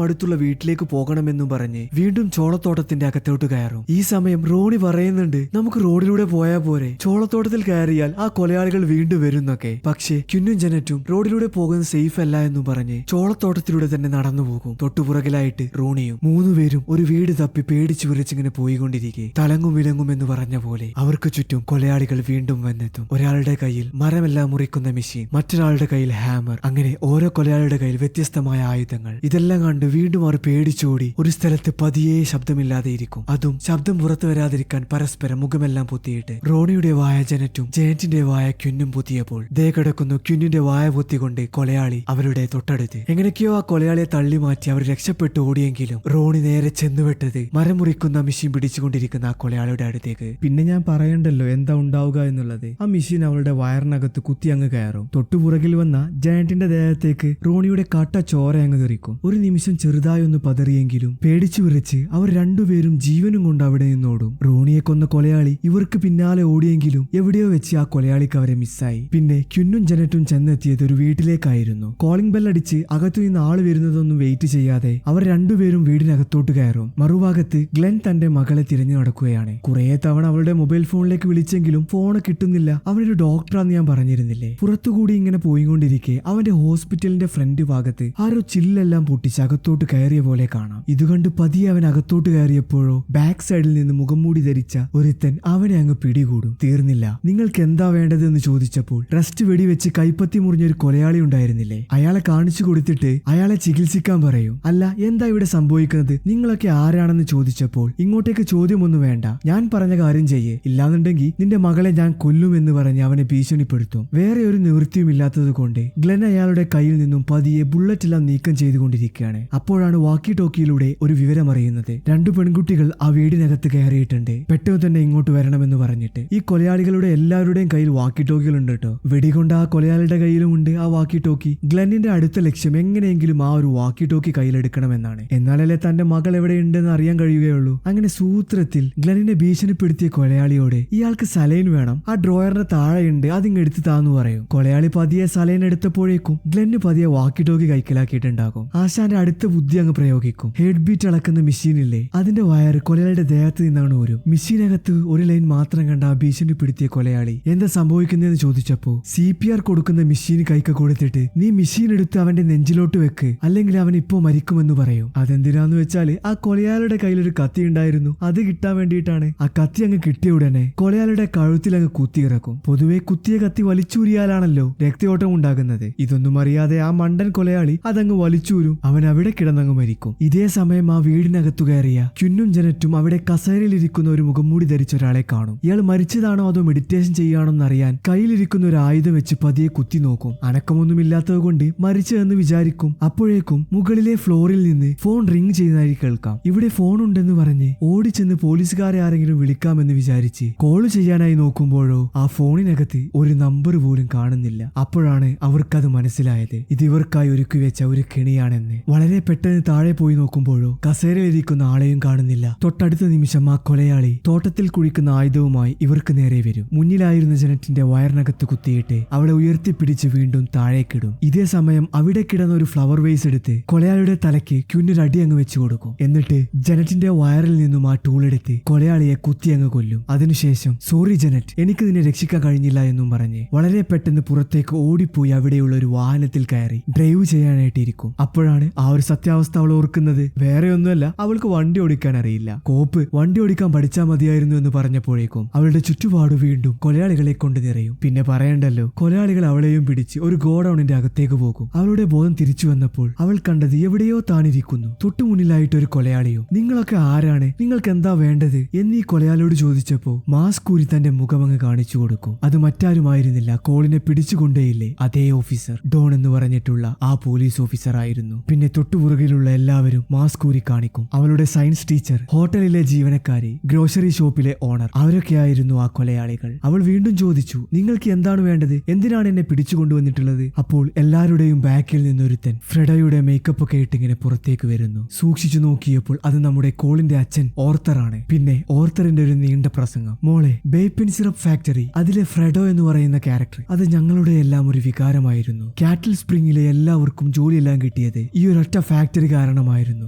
അടുത്തുള്ള വീട്ടിലേക്ക് പോകണമെന്നും പറഞ്ഞ് വീണ്ടും ചോളത്തോട്ടത്തിന്റെ അകത്തോട്ട് കയറും. ഈ സമയം റോണി പറയുന്നുണ്ട്, നമുക്ക് റോഡിലൂടെ പോയാ പോരെ, ചോളത്തോട്ടത്തിൽ കയറിയാൽ ആ കൊലയാളികൾ വീണ്ടും വരുന്നൊക്കെ. പക്ഷേ ക്യുന്നും ജനറ്റും റോഡിലൂടെ പോകുന്നത് സേഫ് അല്ല എന്നും പറഞ്ഞ് ചോളത്തോട്ടത്തിലൂടെ തന്നെ നടന്നു പോകും. തൊട്ടുപുറകിലായിട്ട് റോണിയും. 3 പേരും ഒരു വീട് തപ്പി പേടിച്ചു വിറച്ചിങ്ങനെ പോയിക്കൊണ്ടിരിക്കെ തലങ്ങും വിലങ്ങും എന്ന് പറഞ്ഞ പോലെ അവർക്ക് ചുറ്റും കൊലയാളികൾ വീണ്ടും വന്നെത്തും. ഒരാളുടെ കയ്യിൽ മരമെല്ലാം മുറിക്കുന്ന മെഷീൻ, മറ്റൊരാളുടെ കയ്യിൽ ഹാമർ, അങ്ങനെ ഓരോ കൊലയാളിയുടെ കയ്യിൽ വ്യത്യസ്തമായ ആയുധങ്ങൾ. ഇതെല്ലാം കണ്ട് വീണ്ടും അവർ പേടിച്ചോടി ഒരു സ്ഥലത്ത് പതിയെ ശബ്ദമില്ലാതെ ഇരിക്കും. അതും ശബ്ദം പുറത്തു വരാതിരിക്കാൻ പരസ്പരം മുഖമെല്ലാം പൊത്തിയിട്ട്. റോണിയുടെ വായ ജനറ്റും ജയന്റിന്റെ വായ ക്യുന്നും പൊത്തിയപ്പോൾ ദേ കിടക്കുന്നു ക്യുന്നിന്റെ വായ പൊത്തിക്കൊണ്ട് കൊലയാളി അവരുടെ തൊട്ടടുത്ത്. എങ്ങനെയൊക്കെയോ ആ കൊലയാളിയെ തള്ളി മാറ്റി അവർ രക്ഷപ്പെട്ടു ഓടിയെങ്കിലും റോണി നേരെ ചെന്നുവിട്ടത് മരം മുറിക്കുന്ന മെഷീൻ പിടിച്ചുകൊണ്ടിരിക്കുന്ന ആ കൊലയാളിയുടെ അടുത്തേക്ക്. പിന്നെ ഞാൻ പറയണ്ടല്ലോ എന്താ ഉണ്ടാവുക എന്നുള്ളത്. ആ മെഷീൻ അവളുടെ വയറിനകത്ത് കുത്തി അങ്ങ് കയറും. തൊട്ടുപുറകിൽ വന്ന ജയന്റിന്റെ ദേഹത്തേക്ക് റോണിയുടെ കട്ട ചോര അങ്ങ് തെറിക്കും. ഒരു നിമിഷം ചെറുതായി ഒന്ന് പതറിയെങ്കിലും പേടിച്ചു വിറച്ച് അവർ രണ്ടുപേരും ജീവനും കൊണ്ട് അവിടെ നിന്നോടും. റോണിയെ കൊന്ന കൊലയാളി ഇവർക്ക് പിന്നാലെ ഓടിയെങ്കിലും എവിടെയോ വെച്ച് ആ കൊലയാളിക്ക് അവരെ മിസ്സായി. പിന്നെ ക്യുന്നും ജനറ്റും ചെന്നെത്തിയത് ഒരു വീട്ടിലേക്കായിരുന്നു. കോളിംഗ് ബെൽ അടിച്ച് അകത്തു നിന്ന് ആള് വരുന്നതൊന്നും വെയിറ്റ് ചെയ്യാതെ അവർ രണ്ടുപേരും വീടിനകത്തോട്ട് കയറും. മറുഭാഗത്ത് ഗ്ലെൻ തന്റെ മകളെ തിരഞ്ഞു നടക്കുകയാണ്. കുറെ തവണ അവളുടെ മൊബൈൽ ഫോണിലേക്ക് വിളിച്ചെങ്കിലും ഫോണ് കിട്ടുന്നില്ല. അവനൊരു ഡോക്ടറാന്ന് ഞാൻ പറഞ്ഞിരുന്നില്ലേ. പുറത്തുകൂടി ഇങ്ങനെ പോയിക്കൊണ്ടിരിക്കെ അവന്റെ ഹോസ്പിറ്റലിന്റെ ഫ്രണ്ട് ഭാഗത്ത് ആരോ ചില്ലെല്ലാം പൊട്ടിച്ച് അകത്തോട്ട് കയറിയ പോലെ കാണാം. ഇതുകണ്ട് പതിയെ അവൻ അകത്തോട്ട് കയറിയപ്പോഴോ ബാക്ക് സൈഡിൽ നിന്ന് മുഖംമൂടി ധരിച്ച ഒരുത്തൻ അവനെ അങ്ങ് പിടികൂടും. തീർന്നില്ല, നിങ്ങൾക്ക് എന്താ വേണ്ടത് എന്ന് ചോദിച്ചപ്പോൾ റസ്റ്റ് വെടിവെച്ച് കൈപ്പത്തി മുറിഞ്ഞൊരു കൊലയാളി ഉണ്ടായിരുന്നില്ലേ, അയാളെ കാണിച്ചു കൊടുത്തിട്ട് അയാളെ ചികിത്സിക്കാൻ പറയും. അല്ല, എന്താ ഇവിടെ സംഭവിക്കുന്നത്, നിങ്ങളൊക്കെ ആരാണെന്ന് ചോദിച്ചപ്പോൾ ഇങ്ങോട്ടേക്ക് ചോദ്യമൊന്നും വേണ്ട, ഞാൻ പറഞ്ഞ കാര്യം ചെയ്യേ, ഇല്ലാന്നുണ്ടെങ്കിൽ നിന്റെ മകളെ ഞാൻ കൊല്ലുമെന്ന് പറഞ്ഞ് അവനെ ഭീഷണിപ്പെടുത്തും. വേറെ ഒരു നിവൃത്തിയും ഇല്ലാത്തത് കൊണ്ട് ഗ്ലെൻ അയാളുടെ കയ്യിൽ നിന്നും പതിയെ ബുള്ളറ്റ് എല്ലാം നീക്കം ചെയ്തുകൊണ്ടിരിക്കുകയാണ്. അപ്പോഴാണ് വാക്കി ടോക്കിയിലൂടെ ഒരു വിവരം അറിയുന്നത്. 2 പെൺകുട്ടികൾ ആ വീടിനകത്ത് കയറിയിട്ടുണ്ട്, പെട്ടെന്ന് തന്നെ ഇങ്ങോട്ട് വരണമെന്ന് പറഞ്ഞിട്ട്. ഈ കൊലയാളികളുടെ എല്ലാവരുടെയും കയ്യിൽ വാക്കി ടോക്കികൾ ഉണ്ട് കേട്ടോ. വെടികൊണ്ട് ആ കൊലയാളിയുടെ കയ്യിലും ഉണ്ട് ആ വാക്കി ടോക്കി. ഗ്ലെന്നിന്റെ അടുത്ത ലക്ഷ്യം എങ്ങനെയെങ്കിലും ആ ഒരു വാക്കി ടോക്കി കയ്യിലെടുക്കണമെന്നാണ്. എന്നാലല്ലേ തന്റെ മകൾ എവിടെയുണ്ടെന്ന് അറിയാൻ കഴിയുകയുള്ളൂ. അങ്ങനെ സൂത്രത്തിൽ ഗ്ലെന്നിനെ ഭീഷണിപ്പെടുത്തിയ കൊലയാളിയോട് ഇയാൾക്ക് സലൈൻ വേണം, ആ ഡ്രോയറിന്റെ താഴെയുണ്ട്, അതിങ് എടുത്ത് താന്നു പറയും. കൊലയാളി പതിയെ സലൈൻ എടുത്തപ്പോഴേക്കും ഗ്ലെന്ന് പതിയെ വാക്കി ടോക്കി കൈക്കലാക്കിയിട്ടുണ്ടാകും. ആശാന്റെ അടുത്ത ബുദ്ധി അങ്ങ് പ്രയോഗിക്കും. ഹെഡ് ബീറ്റ് അളക്കുന്ന മെഷീനില്ലേ, അതിന്റെ വയർ കൊലയാളിയുടെ ദേഹത്ത് നിന്നാണ് ഊരും. മെഷീനകത്ത് ഒരു ലൈൻ മാത്രം കണ്ട ആ ഭീഷണിപ്പെടുത്തിയ കൊലയാളി എന്താ സംഭവിക്കുന്നതെന്ന് ചോദിച്ചപ്പോ CPR കൊടുക്കുന്ന മെഷീൻ കൈക്ക് കൊടുത്തിട്ട് നീ മെഷീൻ എടുത്ത് അവന്റെ നെഞ്ചിലോട്ട് വെക്ക്, അല്ലെങ്കിൽ അവൻ ഇപ്പോ മരിക്കുമെന്ന് പറയും. അതെന്തിനാന്ന് വെച്ചാല് ആ കൊലയാളിയുടെ കയ്യിലൊരു കത്തി ഉണ്ടായിരുന്നു, അത് കിട്ടാൻ വേണ്ടിയിട്ടാണ്. ആ കത്തി അങ്ങ് കിട്ടിയ ഉടനെ കൊലയാളിയുടെ കഴുത്തിൽ അങ്ങ് കുത്തിയിറക്കും. പൊതുവെ കുത്തിയ കത്തി വലിച്ചൂരിയാലാണല്ലോ രക്തയോട്ടം ഉണ്ടാകുന്നത്. ഇതൊന്നും അറിയാതെ ആ മണ്ടൻ കൊലയാളി അതങ്ങ് വലിച്ചൂരും. അവൻ അവിടെ കിടന്നങ്ങ് മരിക്കും. ഇതേ സമയം ആ വീടിനകത്തു കയറിയ ക്യുന്നും ജനറ്റും അവിടെ കസേരയിലിരിക്കുന്ന ഒരു മുഖംമൂടി ധരിച്ച ഒരാളെ കാണും. ഇയാൾ മരിച്ചതാണോ അതോ മെഡിറ്റേഷൻ ചെയ്യുകയാണോ എന്നറിയാൻ കയ്യിലിരിക്കുന്ന ഒരു ആയുധം വെച്ച് പതിയെ കുത്തി നോക്കും. അനക്കമൊന്നുമില്ലാത്തത് കൊണ്ട് മരിച്ചതെന്ന് വിചാരിക്കും. അപ്പോഴേക്കും മുകളിലെ ഫ്ലോറിൽ നിന്ന് ഫോൺ റിംഗ് ചെയ്യുന്നതായി കേൾക്കാം. ഇവിടെ ഫോൺ ഉണ്ടെന്ന് പറഞ്ഞ് ഓടിച്ചെന്ന് പോലീസുകാരെ ആരെങ്കിലും വിളിക്കാമെന്ന് വിചാരിച്ച് കോള് ചെയ്യാനായി നോക്കുമ്പോഴോ ആ ഫോണിനകത്ത് ഒരു നമ്പർ പോലും കാണുന്നില്ല. അപ്പോഴാണ് അവർക്കത് മനസ്സിലായത് ഇത് ഇവർക്കായി ഒരുക്കി വെച്ച ഒരു കെണിയാണെന്ന്. വളരെ പെട്ടെന്ന് താഴെ പോയി നോക്കുമ്പോഴോ കസേരയിലിരിക്കുന്ന ആളെയും കാണുന്നില്ല. തൊട്ടടുത്ത നിമിഷം ആ കൊലയാളി തോട്ടത്തിൽ കുഴിക്കുന്ന ആയുധവുമായി ഇവർക്ക് നേരെ വരും. മുന്നിലായിരുന്ന ജനറ്റിന്റെ വയറിനകത്ത് കുത്തിയിട്ട് അവളെ ഉയർത്തിപ്പിടിച്ച് വീണ്ടും താഴേക്കിടും. ഇതേ സമയം അവിടെ കിടന്ന ഒരു ഫ്ലവർ വേസ് എടുത്ത് കൊലയാളിയുടെ തലയ്ക്ക് ക്യുന്നൊരു അടി അങ്ങ് വെച്ചു കൊടുക്കും. എന്നിട്ട് ജനറ്റിന്റെ വയറിൽ നിന്നും ആ ടൂൾ എടുത്ത് കൊലയാളിയെ കുത്തി അങ്ങ് കൊല്ലും. അതിനുശേഷം സോറി ജനറ്റ്, എനിക്ക് നിന്നെ രക്ഷിക്കാൻ കഴിഞ്ഞില്ല എന്നും പറഞ്ഞ് വളരെ പെട്ടെന്ന് പുറത്തേക്ക് ഓടിപ്പോയി അവിടെയുള്ള ഒരു വാഹനത്തിൽ കയറി ഡ്രൈവ് ചെയ്യാനായിട്ടിരിക്കും. അപ്പോഴാണ് ആ ഒരു സത്യാവസ്ഥ അവൾ ഓർക്കുന്നത്. വേറെ ഒന്നുമല്ല, അവൾക്ക് വണ്ടി ഓടിക്കാൻ അറിയില്ല. കോപ്പ് വണ്ടി ഓടിക്കാൻ പഠിച്ചാൽ മതിയായിരുന്നു എന്ന് പറഞ്ഞപ്പോഴേക്കും അവളുടെ ചുറ്റുപാട് വീണ്ടും കൊലയാളികളെ കൊണ്ട് നിറയും. പിന്നെ പറയണ്ടല്ലോ, കൊലയാളികൾ അവളെയും പിടിച്ച് ഒരു ഗോഡൌണിന്റെ അകത്തേക്ക് പോകും. അവളുടെ ബോധം തിരിച്ചു വന്നപ്പോൾ അവൾ കണ്ടത് എവിടെയോ താനിരിക്കുന്നു. തൊട്ടു മുന്നിലായിട്ട് ഒരു കൊലയാളിയും. നിങ്ങളൊക്കെ ആരാണ്, നിങ്ങൾക്ക് എന്താ വേണ്ടത് എന്നീ കൊലയാളിയോട് ചോദിച്ചപ്പോ മാസ്ക് ഊരി തന്റെ മുഖമങ്ങ് കാണിച്ചു കൊടുക്കും. അത് മറ്റാരുമായിരുന്നില്ല, കോളിനെ പിടിച്ചുകൊണ്ടേയില്ലേ അതേ ഓഫീസർ ഡോൺ എന്ന് പറഞ്ഞിട്ടുള്ള ആ പോലീസ് ഓഫീസർ ആയിരുന്നു. പിന്നെ തൊട്ടുപുറകിലുള്ള എല്ലാവരും മാസ്ക് ഊരി കാണിക്കും. അവളുടെ സയൻസ് ടീച്ചർ, ഹോട്ടലിലെ ജീവനക്കാരി, ഗ്രോസറി ഷോപ്പിലെ ഓണർ, അവരൊക്കെയായിരുന്നു ആ കൊലയാളികൾ. അവൾ വീണ്ടും ചോദിച്ചു, നിങ്ങൾക്ക് എന്താണ് വേണ്ടത്, എന്തിനാണ് എന്നെ പിടിച്ചുകൊണ്ടുവന്നിട്ടുള്ളത്? അപ്പോൾ എല്ലാവരുടെയും ബാക്കിൽ നിന്നൊരുത്തൻ ഫ്രെഡോയുടെ മേക്കപ്പ് ഒക്കെ ഇട്ടിങ്ങനെ പുറത്തേക്ക് വരുന്നു. സൂക്ഷിച്ചു നോക്കിയപ്പോൾ അത് നമ്മുടെ കോളിന്റെ അച്ഛൻ ഓർത്തറാണ്. പിന്നെ ഓർത്തറിന്റെ ഒരു നീണ്ട പ്രസംഗം. മോളെ, ബേപ്പിൻ സിറപ്പ് ഫാക്ടറി, അതിലെ ഫ്രെഡോ എന്ന് പറയുന്ന ക്യാരക്ടർ, അത് ഞങ്ങളുടെ എല്ലാം ഒരു വികാരമായിരുന്നു. കാറ്റിൽ സ്പ്രിംഗിലെ എല്ലാവർക്കും ജോലിയെല്ലാം കിട്ടിയത് ഈ ഒരൊറ്റ ഫാക്ടറി കാരണമായിരുന്നു.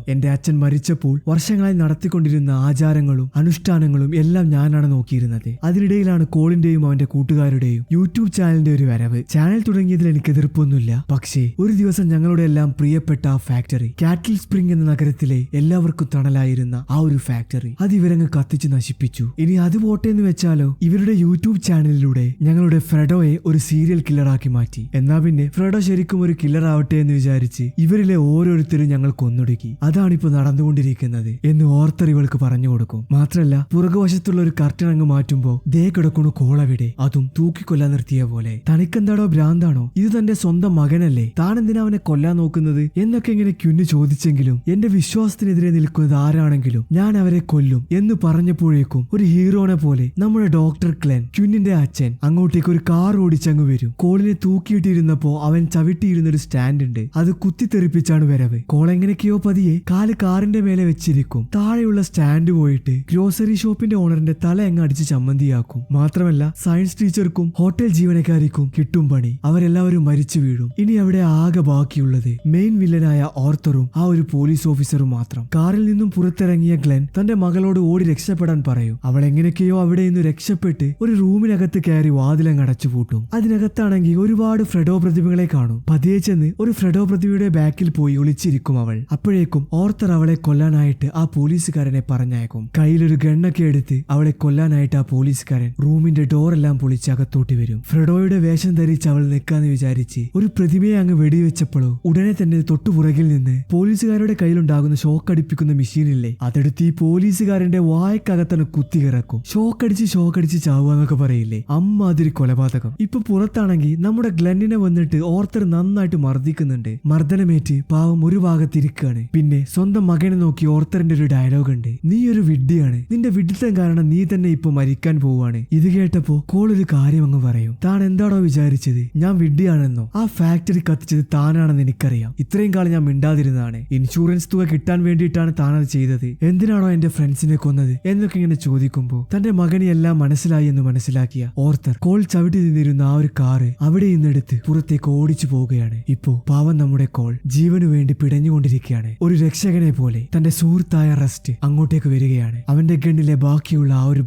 എന്റെ അച്ഛൻ മരിച്ചപ്പോൾ വർഷങ്ങളായി നടത്തിക്കൊണ്ടിരുന്ന ആചാരങ്ങളും അനുഷ്ഠാനങ്ങളും എല്ലാം ഞാനാണ് നോക്കിയിരുന്നത്. അതിനിടയിലാണ് കോളിന്റെയും അവന്റെ കൂട്ടുകാരുടെയും യൂട്യൂബ് ചാനലിന്റെ ഒരു വരവ്. ചാനൽ തുടങ്ങിയതിൽ എനിക്ക് എതിർപ്പൊന്നുമില്ല. പക്ഷേ ഒരു ദിവസം ഞങ്ങളുടെ എല്ലാം പ്രിയപ്പെട്ട ആ ഫാക്ടറി, കാറ്റിൽ സ്പ്രിംഗ് എന്ന നഗരത്തിലെ എല്ലാവർക്കും തണലായിരുന്ന ആ ഒരു ഫാക്ടറി, അത് ഇവരങ്ങ് കത്തിച്ച് നശിപ്പിച്ചു. ഇനി അത് പോട്ടെ എന്ന് വെച്ചാലോ, ഇവരുടെ യൂട്യൂബ് ചാനലിലൂടെ ഞങ്ങളുടെ ഫ്രെഡോയെ ഒരു സീരിയൽ കില്ലറാക്കി മാറ്റി. എന്നാ പിന്നെ ഫ്രെഡോ ശരിക്കും ഒരു കില്ലർ ആവട്ടെ എന്ന് വിചാരിച്ച് ഇവരിലെ ഓരോരുത്തരും ഞങ്ങൾ കൊന്നൊടുക്കി. അതാണിപ്പോ നടന്നുകൊണ്ടിരിക്കുന്നത് എന്ന് ഓർത്തർ ഇവൾക്ക് പറഞ്ഞു കൊടുക്കും. മാത്രല്ല പുറകുവശത്തുള്ള ഒരു കർട്ടൻ അങ്ങ് മാറ്റുമ്പോ ദേ കിടക്കുന്നു കോളവിടെ, അതും തൂക്കിക്കൊല്ലാൻ നിർത്തിയ പോലെ. തനിക്കെന്താടോ ഭ്രാന്താണോ? ഇത് തന്റെ സ്വന്തം മകനല്ലേ, താൻ എന്തിനാ അവനെ കൊല്ലാൻ നോക്കുന്നത് എന്നൊക്കെ ഇങ്ങനെ ക്യുന്ന് ചോദിച്ചെങ്കിലും എന്റെ വിശ്വാസത്തിനെതിരെ നിൽക്കുന്നത് ആരാണെങ്കിലും ഞാൻ അവരെ കൊല്ലും എന്ന് പറഞ്ഞപ്പോഴേക്കും ഒരു ഹീറോനെ പോലെ നമ്മുടെ ഡോക്ടർ ക്ലെൻ, ക്യുന്നിന്റെ അച്ഛൻ, അങ്ങോട്ടേക്ക് ഒരു കാർ ഓടിച്ചങ്ങ് വരും. കോളിനെ തൂക്കിയിട്ടിരുന്നപ്പോ അവൻ ചവിട്ടിയിരുന്ന ഒരു സ്റ്റാൻഡ് ഉണ്ട്, അത് കുത്തിത്തെറിപ്പിച്ചാണ് വരവ്. കോൾ എങ്ങനെയൊക്കെയോ പതിയെ കാല് കാറിന്റെ മേലെ വെച്ചിരിക്കും. താഴെയുള്ള സ്റ്റാൻഡ് പോയിട്ട് ഗ്രോസറി ഷോപ്പിന്റെ ഓണറിന്റെ തല അങ്ങ് അടിച്ച് ചമ്മന്തിയാക്കും. മാത്രമല്ല സയൻസ് ടീച്ചർക്കും ഹോട്ടൽ ജീവനക്കാരിക്കും കിട്ടും പണി. അവരെല്ലാവരും മരിച്ചു വീഴും. ഇനി അവിടെ ആകെ ബാക്കിയുള്ളത് മെയിൻ വില്ലനായ ഓർത്തറും ആ ഒരു പോലീസ് ഓഫീസറും മാത്രം. കാറിൽ നിന്നും പുറത്തിറങ്ങിയ ഗ്ലെൻ തന്റെ മകളോട് ഓടി രക്ഷപ്പെടാൻ പറയും. അവൾ എങ്ങനെയൊക്കെയോ അവിടെ നിന്ന് രക്ഷപ്പെട്ട് ഒരു റൂമിനകത്ത് കയറി വാതിലങ്ങ് അടച്ചു പൂട്ടും. അതിനകത്താണെങ്കിൽ ഒരുപാട് ഫ്രെഡോ പ്രതിമകളെ കാണും. പതിയെ ചെന്ന് ഒരു ഫ്രെഡോ പ്രതിമയുടെ ബാക്കിൽ പോയി ഒളിച്ചിരിക്കും അവൾ. അപ്പോഴേക്കും ഓർത്തർ അവളെ കൊല്ലാനായിട്ട് ആ പോലീസുകാരനെ പറഞ്ഞയക്കും. കയ്യിലൊരു ഗണ്ണൊക്കെ എടുത്ത് അവളെ കൊല്ലാനായിട്ട് ആ പോലീസുകാരൻ റൂമിന്റെ ഡോറെല്ലാം പൊളിച്ച് അകത്തോട്ട് വരും. ഫ്രെഡോയുടെ വേഷം ധരിച്ച് അവൾ നിൽക്കാന്ന് വിചാരിച്ച് ഒരു പ്രതിമയെ അങ്ങ് വെടിവെച്ചപ്പോഴോ ഉടനെ തന്നെ തൊട്ടുപുറകിൽ നിന്ന് പോലീസുകാരുടെ കയ്യിലുണ്ടാകുന്ന ഷോക്ക് അടിപ്പിക്കുന്ന മെഷീനില്ലേ, അതെടുത്ത് ഈ പോലീസുകാരന്റെ വായ്ക്കകത്തന്നെ കുത്തികിറക്കും. ഷോക്കടിച്ച് ചാവുക എന്നൊക്കെ പറയില്ലേ, അമ്മാതിരി കൊലപാതകം. ഇപ്പൊ പുറത്താണെങ്കിൽ നമ്മുടെ ഗ്ലെന്നിനെ വന്നിട്ട് ഓർത്തർ നന്നായിട്ട് മർദ്ദിക്കുന്നുണ്ട്. മർദ്ദനമേറ്റ് പാവം ഒരു ഭാഗത്തിരിക്കുകയാണ്. പിന്നെ സ്വന്തം മകനെ നോക്കി ഓർത്തറിന്റെ ഒരു ഡയലോഗ് ഉണ്ട്, നീ ഒരു വിഡ്ഢിയാണ്, നിന്റെ വിഡ്ഢിത്തം കാരണം നീ തന്നെ ഇപ്പൊ മരിക്കാൻ പോവാണ്. ഇത് കേട്ടപ്പോ കോൾ ഒരു കാര്യം അങ്ങ് പറയും, താൻ എന്താണോ വിചാരിച്ചത് ഞാൻ വിഡ്ഢിയാണെന്നോ? ആ ഫാക്ടറി കത്തിച്ചത് താനാണെന്ന് എനിക്കറിയാം. ഇത്രയും കാലം ഞാൻ മിണ്ടാതിരുന്നതാണ്. ഇൻഷുറൻസ് തുക കിട്ടാൻ വേണ്ടിയിട്ടാണ് താനത് ചെയ്തത്. എന്തിനാണോ എന്റെ ഫ്രണ്ട്സിനെ കൊന്നത് എന്നൊക്കെ ഇങ്ങനെ ചോദിക്കുമ്പോ തന്റെ മകനെ എല്ലാം മനസ്സിലായി എന്ന് മനസ്സിലാക്കിയ ഓർത്തർ കോൾ ചവിട്ടി നിന്നിരുന്ന ആ ഒരു കാറ് അവിടെ നിന്നെടുത്ത് പുറത്തേക്ക് ഓടിച്ചു പോവുകയാണ്. ഇപ്പോ പാവം നമ്മുടെ കോൾ ജീവനു വേണ്ടി പിടഞ്ഞുകൊണ്ടിരിക്കുകയാണ്. ഒരു രക്ഷകനെ പോലെ തന്റെ സുഹൃത്തായ റസ്റ്റ് അങ്ങോട്ടേക്ക് വരികയാണ്. അവന്റെ ഗണ്ണിലെ ബാക്കിയുള്ള ആ ഒരു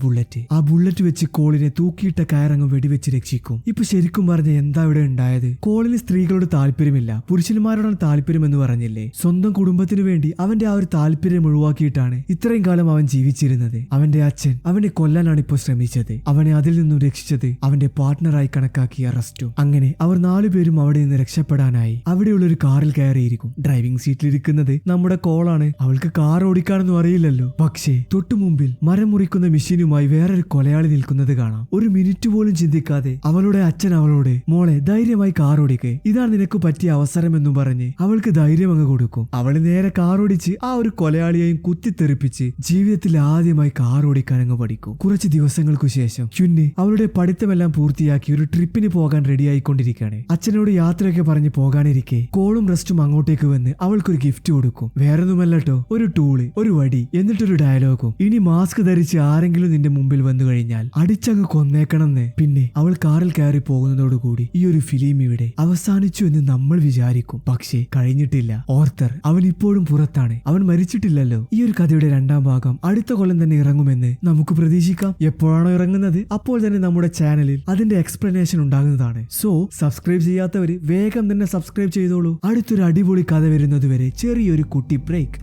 ആ ബുള്ളറ്റ് വെച്ച് കോളിനെ തൂക്കിയിട്ട കയറങ്ങ് വെടിവെച്ച് രക്ഷിക്കും. ഇപ്പൊ ശരിക്കും പറഞ്ഞ എന്താ ഇവിടെ ഉണ്ടായത്? കോളിന് സ്ത്രീകളോട് താല്പര്യമില്ല, പുരുഷന്മാരോടാണ് താല്പര്യം എന്ന് പറഞ്ഞില്ലേ? സ്വന്തം കുടുംബത്തിന് വേണ്ടി അവന്റെ ആ ഒരു താല്പര്യം ഒഴിവാക്കിയിട്ടാണ് ഇത്രയും കാലം അവൻ ജീവിച്ചിരുന്നത്. അവന്റെ അച്ഛൻ അവനെ കൊല്ലാനാണ് ഇപ്പോൾ ശ്രമിച്ചത്. അവനെ അതിൽ നിന്നും രക്ഷിച്ചത് അവന്റെ പാർട്ട്ണറായി കണക്കാക്കിയ റസ്റ്റും. അങ്ങനെ അവർ 4 പേരും അവിടെ നിന്ന് രക്ഷപ്പെടാനായി അവിടെയുള്ള ഒരു കാറിൽ കയറിയിരിക്കും. ഡ്രൈവിംഗ് സീറ്റിലിരിക്കുന്നത് നമ്മുടെ കോളാണ്. അവൾക്ക് കാർ ഓടിക്കാനൊന്നും അറിയില്ലല്ലോ. പക്ഷേ തൊട്ടു മുമ്പിൽ മരം മുറിക്കുന്ന മെഷീനുമായി വേറൊരു കൊലയാളി നിൽക്കുന്നത് കാണാം. ഒരു മിനിറ്റ് പോലും ചിന്തിക്കാതെ അവളുടെ അച്ഛൻ അവളോട് മോളെ ധൈര്യമായി കാർ ഓടിക്കേ, ഇതാണ് നിനക്ക് പറ്റിയ അവസരം എന്നും പറഞ്ഞ് അവൾക്ക് ധൈര്യം അങ്ങ് കൊടുക്കും. അവള് നേരെ കാർ ഓടിച്ച് ആ ഒരു കൊലയാളിയെയും കുത്തിത്തെറിപ്പിച്ച് ജീവിതത്തിൽ ആദ്യമായി കാർ ഓടിക്കാൻ അങ്ങ് പഠിക്കും. കുറച്ച് ദിവസങ്ങൾക്കു ശേഷം ക്യുന്ന് അവളുടെ പഠിത്തമെല്ലാം പൂർത്തിയാക്കി ഒരു ട്രിപ്പിന് പോകാൻ റെഡി ആയിക്കൊണ്ടിരിക്കുകയാണ്. അച്ഛനോട് യാത്രയൊക്കെ പറഞ്ഞ് പോകാനിരിക്കെ കോളും റെസ്റ്റും അങ്ങോട്ടേക്ക് വന്ന് അവൾക്കൊരു ഗിഫ്റ്റ് കൊടുക്കും. വേറൊന്നുമല്ലോ, ഒരു ടൂള്, ഒരു വടി, എന്നിട്ടൊരു ഡയലോഗും. ഇനി മാസ്ക് ധരിച്ച് ആരെങ്കിലും നിന്റെ മുമ്പിൽ വന്നു കഴിഞ്ഞാൽ അടിച്ചങ്ങ് കൊന്നേക്കണമെന്ന്. പിന്നെ അവൾ കാറിൽ കയറി പോകുന്നതോടുകൂടി ഈ ഒരു ഫിലിം ഇവിടെ അവസാനിച്ചു എന്ന് നമ്മൾ വിചാരിക്കും. പക്ഷേ കഴിഞ്ഞിട്ടില്ല. ഓർത്തർ അവൻ ഇപ്പോഴും പുറത്താണ്, അവൻ മരിച്ചിട്ടില്ലല്ലോ. ഈ ഒരു കഥയുടെ 2ാം ഭാഗം അടുത്ത കൊല്ലം തന്നെ ഇറങ്ങുമെന്ന് നമുക്ക് പ്രതീക്ഷിക്കാം. എപ്പോഴാണോ ഇറങ്ങുന്നത് അപ്പോൾ തന്നെ നമ്മുടെ ചാനലിൽ അതിന്റെ എക്സ്പ്ലനേഷൻ ഉണ്ടാകുന്നതാണ്. സോ സബ്സ്ക്രൈബ് ചെയ്യാത്തവര് വേഗം തന്നെ സബ്സ്ക്രൈബ് ചെയ്തോളൂ. അടുത്തൊരു അടിപൊളി കഥ വരുന്നത് വരെ ചെറിയൊരു കുട്ടി ബ്രേക്ക്.